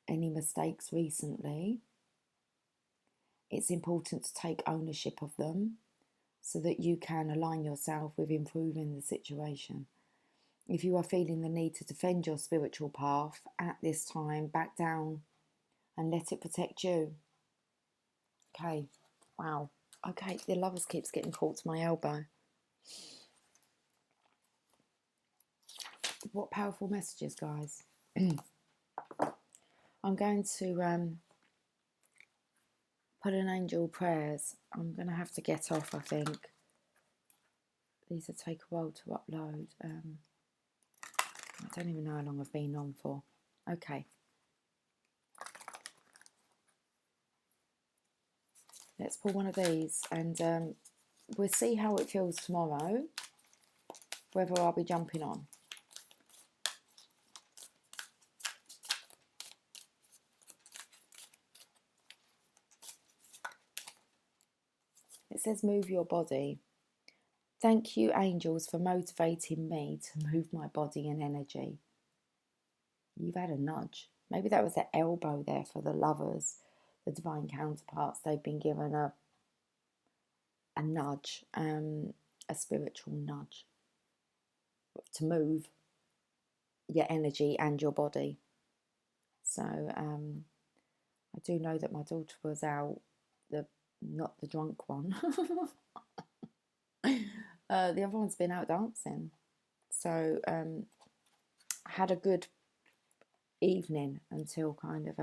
any mistakes recently, it's important to take ownership of them so that you can align yourself with improving the situation. If you are feeling the need to defend your spiritual path at this time, back down and let it protect you. Okay, wow. Okay, the Lovers keeps getting caught to my elbow. What powerful messages, guys. I'm going to put in angel prayers. I'm going to have to get off, I think. These will take a while to upload. I don't even know how long I've been on for. Okay. Let's pull one of these and we'll see how it feels tomorrow, whether I'll be jumping on. It says move your body. Thank you, angels, for motivating me to move my body and energy. You've had a nudge. Maybe that was the elbow there for the Lovers, the divine counterparts. They've been given a nudge, a spiritual nudge to move your energy and your body. So I do know that my daughter was out, not the drunk one. The other one's been out dancing. So I had a good evening until kind of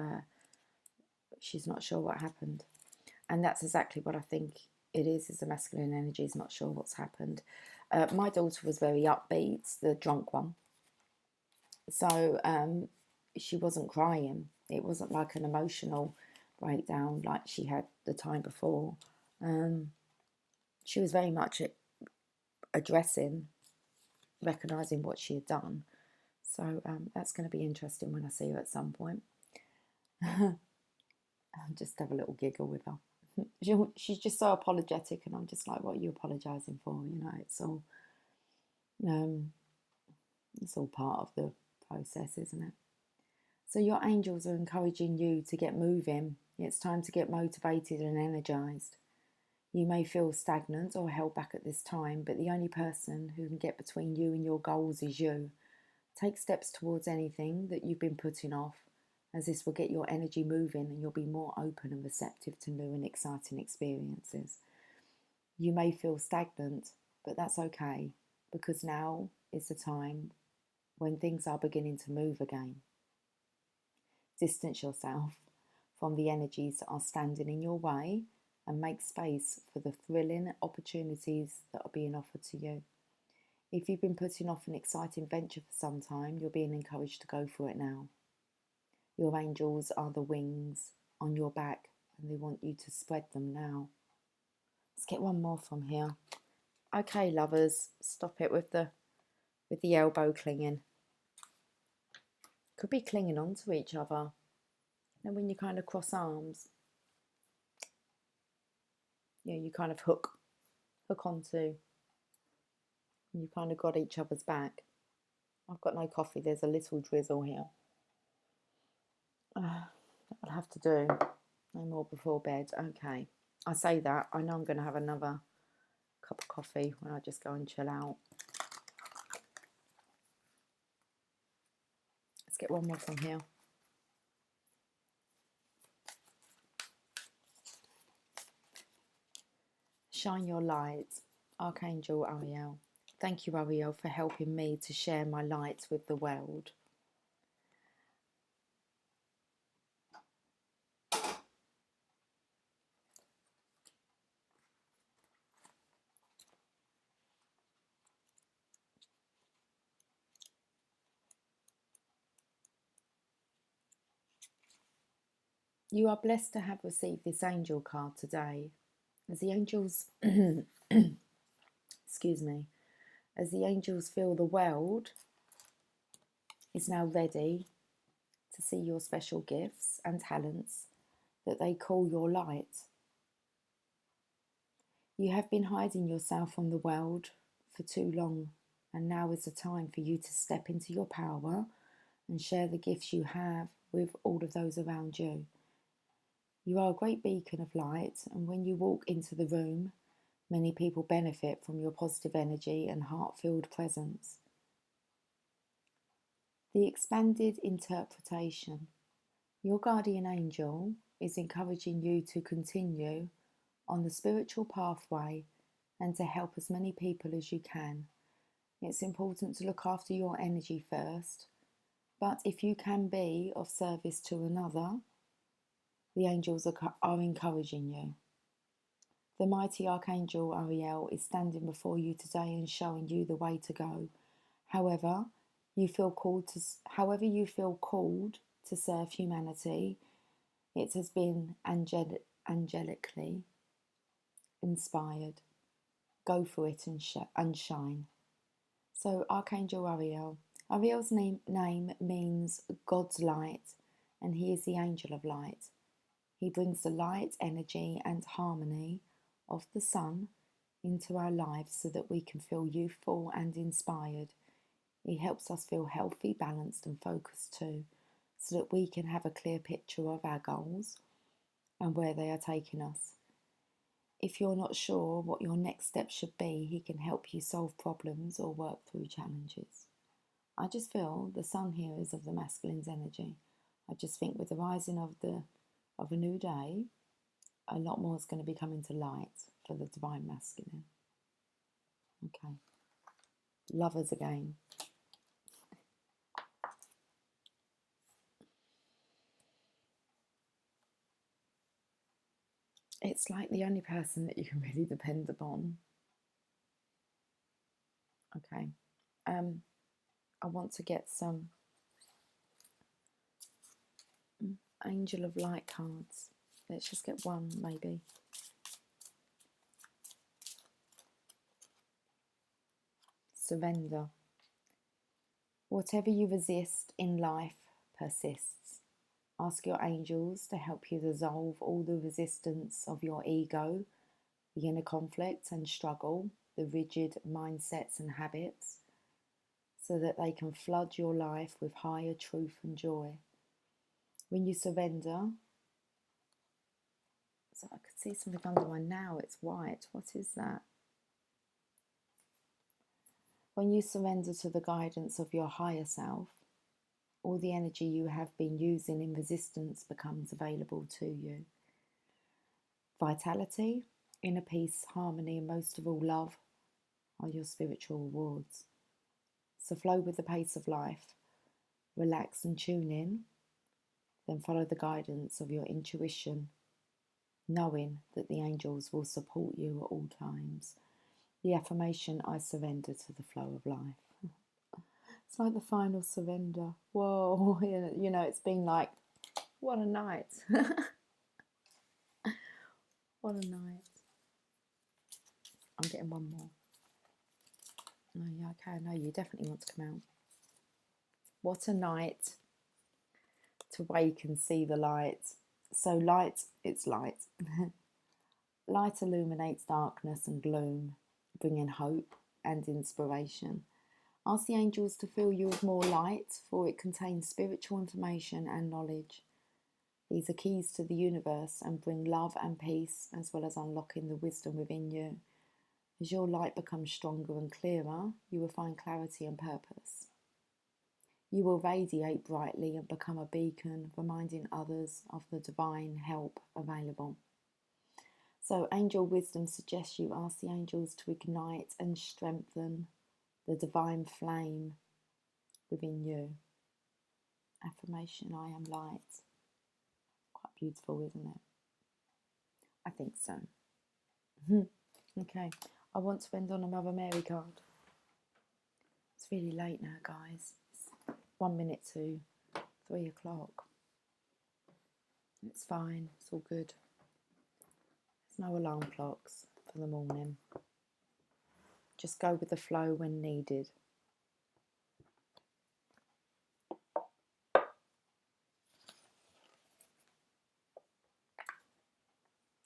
she's not sure what happened. And that's exactly what I think it is the masculine energy is not sure what's happened. My daughter was very upbeat, the drunk one. So she wasn't crying. It wasn't like an emotional breakdown like she had the time before. She was very much addressing, recognising what she had done. So that's going to be interesting when I see her at some point. I'll just have a little giggle with her. She's just so apologetic, and I'm just like, what are you apologising for? You know, it's all part of the process, isn't it? So your angels are encouraging you to get moving. It's time to get motivated and energised. You may feel stagnant or held back at this time, but the only person who can get between you and your goals is you. Take steps towards anything that you've been putting off, as this will get your energy moving and you'll be more open and receptive to new and exciting experiences. You may feel stagnant, but that's okay, because now is the time when things are beginning to move again. Distance yourself from the energies that are standing in your way and make space for the thrilling opportunities that are being offered to you. If you've been putting off an exciting venture for some time, you're being encouraged to go for it now. Your angels are the wings on your back and they want you to spread them now. Let's get one more from here. Okay, Lovers, stop it with the elbow clinging. Could be clinging onto each other. And when you kind of cross arms, you kind of hook onto, and you kind of got each other's back. I've got no coffee. There's a little drizzle here. I'll have to do no more before bed. Okay. I say that. I know I'm going to have another cup of coffee when I just go and chill out. Let's get one more from here. Shine your light, Archangel Ariel. Thank you, Ariel, for helping me to share my light with the world. You are blessed to have received this angel card today. As the angels, excuse me, as the angels feel the world is now ready to see your special gifts and talents that they call your light. You have been hiding yourself from the world for too long, and now is the time for you to step into your power and share the gifts you have with all of those around you. You are a great beacon of light, and when you walk into the room, many people benefit from your positive energy and heart-filled presence. The expanded interpretation. Your guardian angel is encouraging you to continue on the spiritual pathway and to help as many people as you can. It's important to look after your energy first, but if you can be of service to another, the angels are encouraging you. The mighty Archangel Ariel is standing before you today and showing you the way to go. However you feel called to serve humanity, it has been angelically inspired. Go for it and shine. So Archangel Ariel. Ariel's name means God's light, and he is the angel of light. He brings the light, energy and harmony of the sun into our lives so that we can feel youthful and inspired. He helps us feel healthy, balanced and focused too, so that we can have a clear picture of our goals and where they are taking us. If you're not sure what your next step should be, he can help you solve problems or work through challenges. I just feel the sun here is of the masculine's energy. I just think with the rising of a new day, a lot more is going to be coming to light for the divine masculine. Okay. Lovers again. It's like the only person that you can really depend upon. Okay. I want to get some Angel of Light cards. Let's just get one, maybe. Surrender. Whatever you resist in life persists. Ask your angels to help you dissolve all the resistance of your ego, the inner conflict and struggle, the rigid mindsets and habits, so that they can flood your life with higher truth and joy. When you surrender, so I could see something under my nail, it's white. What is that? When you surrender to the guidance of your higher self, all the energy you have been using in resistance becomes available to you. Vitality, inner peace, harmony, and most of all love are your spiritual rewards. So flow with the pace of life, relax and tune in, then follow the guidance of your intuition, knowing that the angels will support you at all times. The affirmation, I surrender to the flow of life. It's like the final surrender. Whoa, you know, it's been like, what a night. What a night. I'm getting one more. Oh, yeah, okay, no, you definitely want to come out. What a night to wake and see the light. So light, it's light. Light illuminates darkness and gloom, bringing hope and inspiration. Ask the angels to fill you with more light, for it contains spiritual information and knowledge. These are keys to the universe and bring love and peace, as well as unlocking the wisdom within you. As your light becomes stronger and clearer, you will find clarity and purpose. You will radiate brightly and become a beacon, reminding others of the divine help available. So angel wisdom suggests you ask the angels to ignite and strengthen the divine flame within you. Affirmation, I am light. Quite beautiful, isn't it? I think so. Okay, I want to end on a Mother Mary card. It's really late now, guys. It's 1 minute to 3 o'clock. It's fine, it's all good. There's no alarm clocks for the morning. Just go with the flow when needed.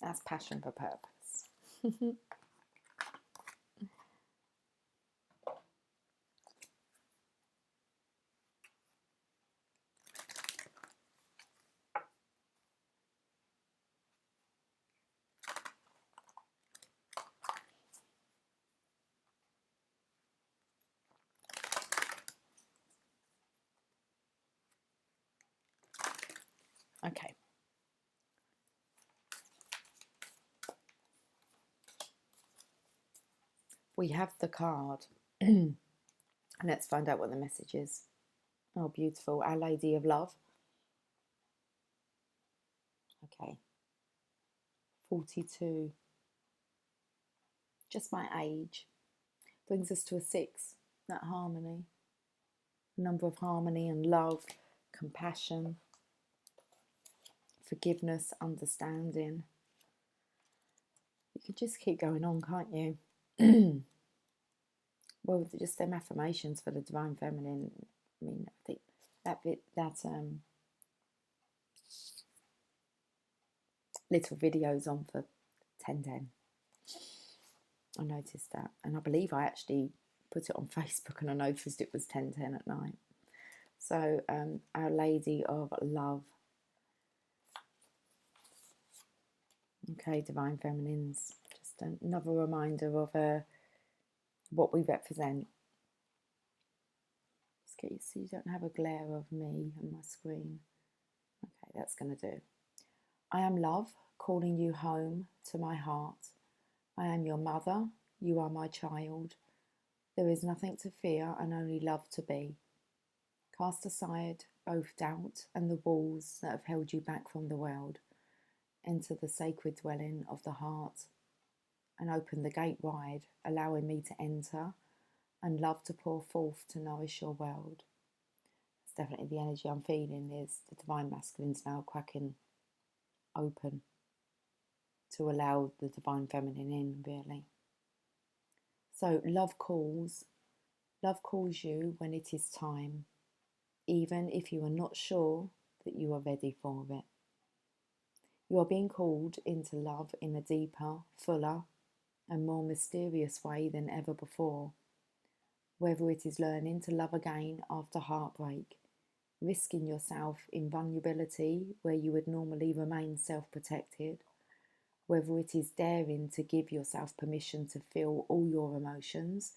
That's passion for purpose. Okay. We have the card. Let's find out what the message is. Oh, beautiful. Our Lady of Love. Okay. 42. Just my age. Brings us to a 6. That harmony. Number of harmony and love, compassion, forgiveness, understanding. You could just keep going on, can't you? Well, just them affirmations for the Divine Feminine. I mean, I think that bit, that little videos on for 10:10. I noticed that, and I believe I actually put it on Facebook, and I noticed it was 10:10 at night. So, Our Lady of Love. Okay, Divine Feminines. Just another reminder of what we represent. Just get you so you don't have a glare of me on my screen. Okay, that's going to do. I am love, calling you home to my heart. I am your mother, you are my child. There is nothing to fear and only love to be. Cast aside both doubt and the walls that have held you back from the world. Enter the sacred dwelling of the heart and open the gate wide, allowing me to enter and love to pour forth to nourish your world. It's definitely the energy I'm feeling is the Divine Masculines now cracking open to allow the Divine Feminine in, really. So love calls you when it is time, even if you are not sure that you are ready for it. You are being called into love in a deeper, fuller, and more mysterious way than ever before. Whether it is learning to love again after heartbreak, risking yourself in vulnerability where you would normally remain self-protected, whether it is daring to give yourself permission to feel all your emotions,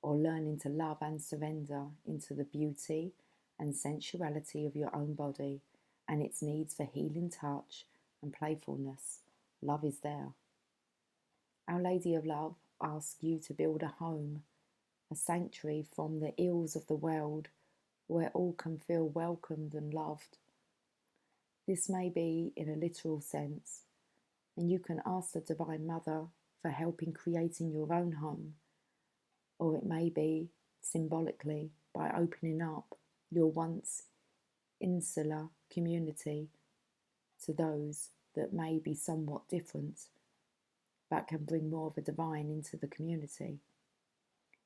or learning to love and surrender into the beauty and sensuality of your own body and its needs for healing touch and playfulness, love is there. Our Lady of Love asks you to build a home, a sanctuary from the ills of the world where all can feel welcomed and loved. This may be in a literal sense, and you can ask the Divine Mother for help in creating your own home, or it may be symbolically by opening up your once insular community to those that may be somewhat different but can bring more of a divine into the community.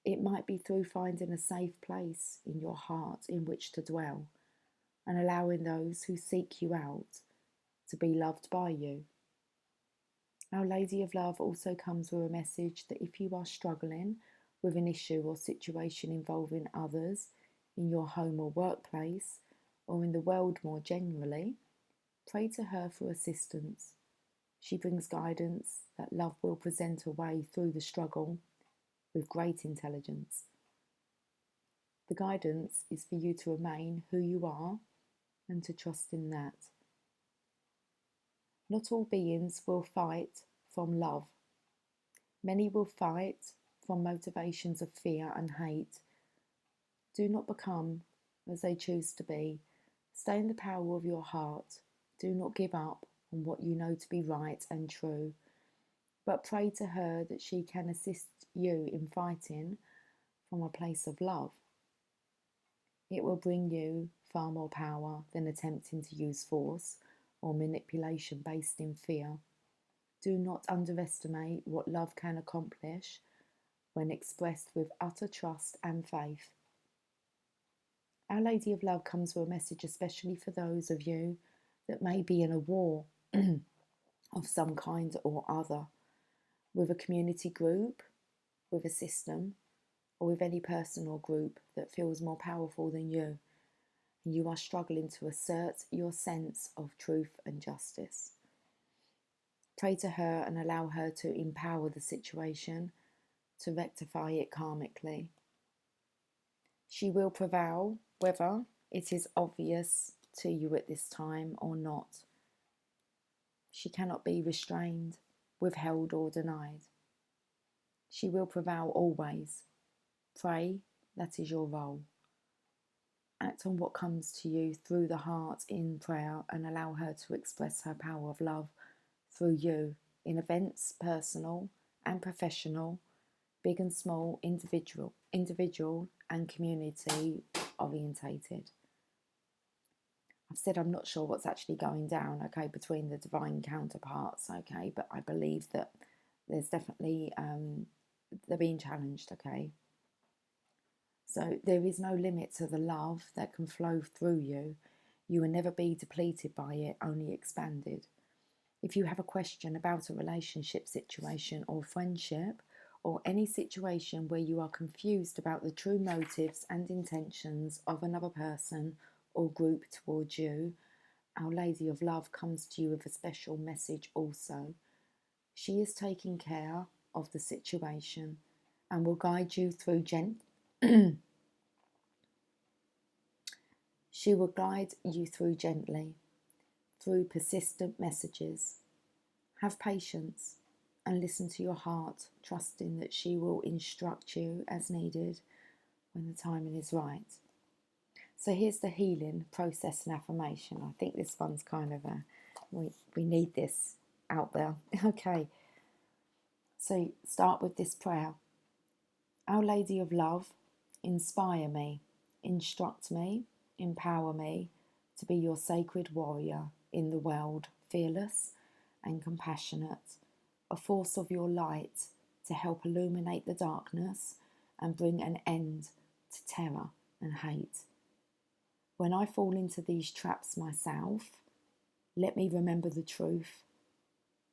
It might be through finding a safe place in your heart in which to dwell and allowing those who seek you out to be loved by you. Our Lady of Love also comes with a message that if you are struggling with an issue or situation involving others in your home or workplace, or in the world more generally, pray to her for assistance. She brings guidance that love will present a way through the struggle with great intelligence. The guidance is for you to remain who you are and to trust in that. Not all beings will fight from love. Many will fight from motivations of fear and hate. Do not become as they choose to be. Stay in the power of your heart. Do not give up on what you know to be right and true, but pray to her that she can assist you in fighting from a place of love. It will bring you far more power than attempting to use force or manipulation based in fear. Do not underestimate what love can accomplish when expressed with utter trust and faith. Our Lady of Love comes with a message especially for those of you that may be in a war of some kind or other, with a community group, with a system, or with any person or group that feels more powerful than you, and you are struggling to assert your sense of truth and justice. Pray to her and allow her to empower the situation to rectify it karmically. She will prevail whether it is obvious to you at this time or not. She cannot be restrained, withheld or denied. She will prevail always. Pray, that is your role. Act on what comes to you through the heart in prayer and allow her to express her power of love through you in events, personal and professional, big and small, individual and community orientated. I've said I'm not sure what's actually going down, okay, between the divine counterparts, okay, but I believe that there's definitely, they're being challenged, okay. So there is no limit to the love that can flow through you. You will never be depleted by it, only expanded. If you have a question about a relationship situation or friendship, or any situation where you are confused about the true motives and intentions of another person or group towards you, Our Lady of Love comes to you with a special message also. She is taking care of the situation and will guide you through She will guide you through gently, through persistent messages. Have patience and listen to your heart, trusting that she will instruct you as needed when the timing is right. So here's the healing process and affirmation. I think this one's kind of we need this out there. Okay, so start with this prayer. Our Lady of Love, inspire me, instruct me, empower me to be your sacred warrior in the world, fearless and compassionate, a force of your light to help illuminate the darkness and bring an end to terror and hate. When I fall into these traps myself, let me remember the truth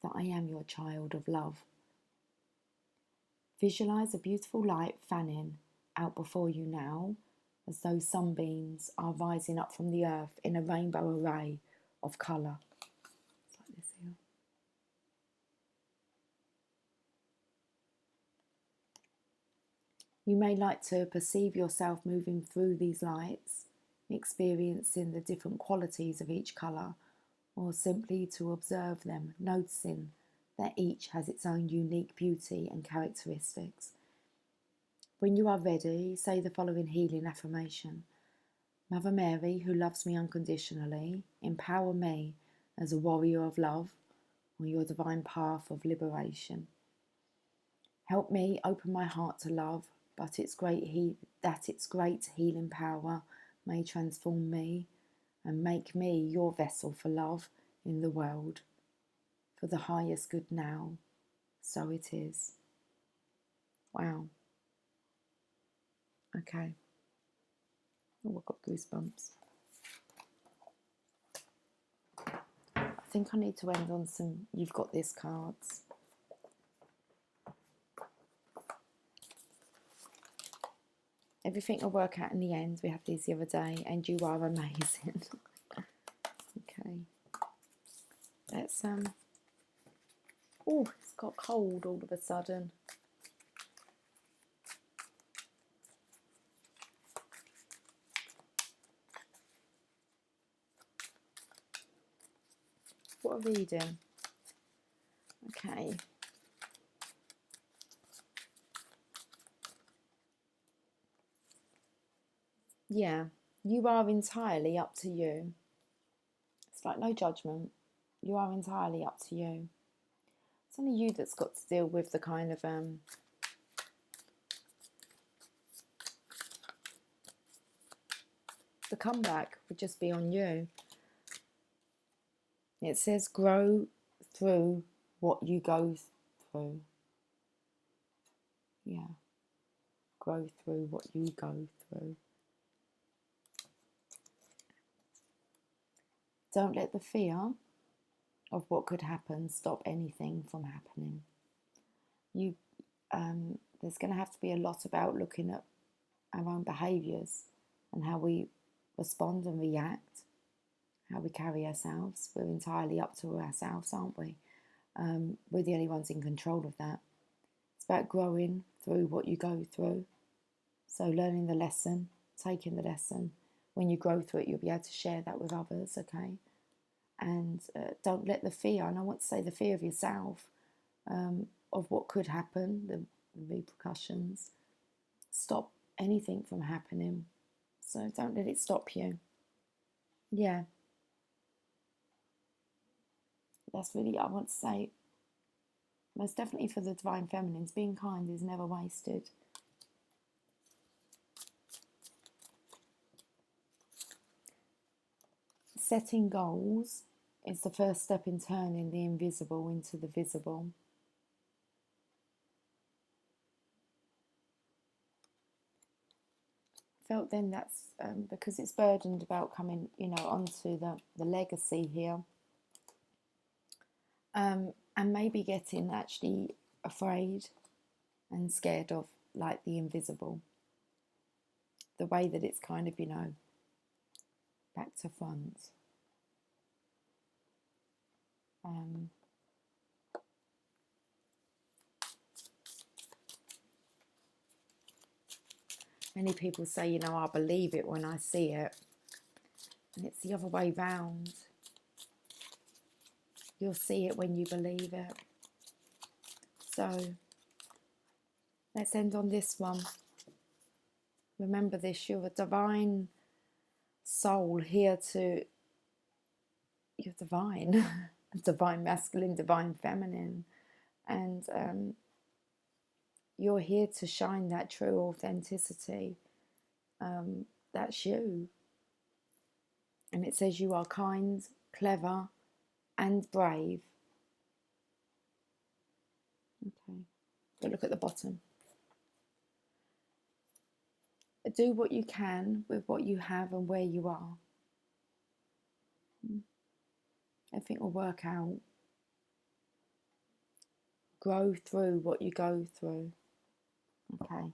that I am your child of love. Visualize a beautiful light fanning out before you now, as though sunbeams are rising up from the earth in a rainbow array of colour. It's like this here. You may like to perceive yourself moving through these lights, experiencing the different qualities of each colour, or simply to observe them, noticing that each has its own unique beauty and characteristics. When you are ready, say the following healing affirmation. Mother Mary, who loves me unconditionally, empower me as a warrior of love on your divine path of liberation. Help me open my heart to love, but its great healing power may transform me and make me your vessel for love in the world. For the highest good now, so it is. Wow. Okay. Oh, I've got goosebumps. I think I need to end on some You've Got This cards. Everything will work out in the end. We had these the other day, and you are amazing. Okay. Let's oh, it's got cold all of a sudden. What are we doing? Okay. Yeah, you are entirely up to you. It's like no judgment. You are entirely up to you. It's only you that's got to deal with the kind of the comeback would just be on you. It says grow through what you go through. Yeah. Grow through what you go through. Don't let the fear of what could happen stop anything from happening. There's going to have to be a lot about looking at our own behaviours and how we respond and react, how we carry ourselves. We're entirely up to ourselves, aren't we? We're the only ones in control of that. It's about growing through what you go through. So learning the lesson, taking the lesson. When you grow through it, you'll be able to share that with others, okay? And don't let the fear, and I want to say the fear of yourself, of what could happen, the repercussions, stop anything from happening. So don't let it stop you. Yeah. That's really, I want to say, most definitely for the Divine Feminines, being kind is never wasted. Setting goals is the first step in turning the invisible into the visible. Felt then that's because it's burdened about coming, onto the legacy here. And maybe getting actually afraid and scared of like the invisible. The way that it's kind of, back to front. Many people say, I believe it when I see it. And it's the other way round. You'll see it when you believe it. So let's end on this one. Remember this, you're a divine soul here to, you're divine, divine masculine, divine feminine. And you're here to shine that true authenticity. That's you. And it says you are kind, clever, and brave. Okay, but look at the bottom. Do what you can with what you have and where you are. Everything will work out. Grow through what you go through. Okay.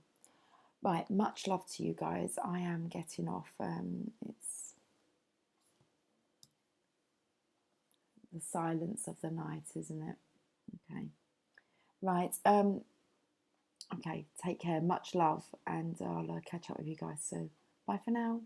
Right, much love to you guys. I am getting off. It's the silence of the night, isn't it? Okay. Right. Okay, take care. Much love, and I'll catch up with you guys soon. Bye for now.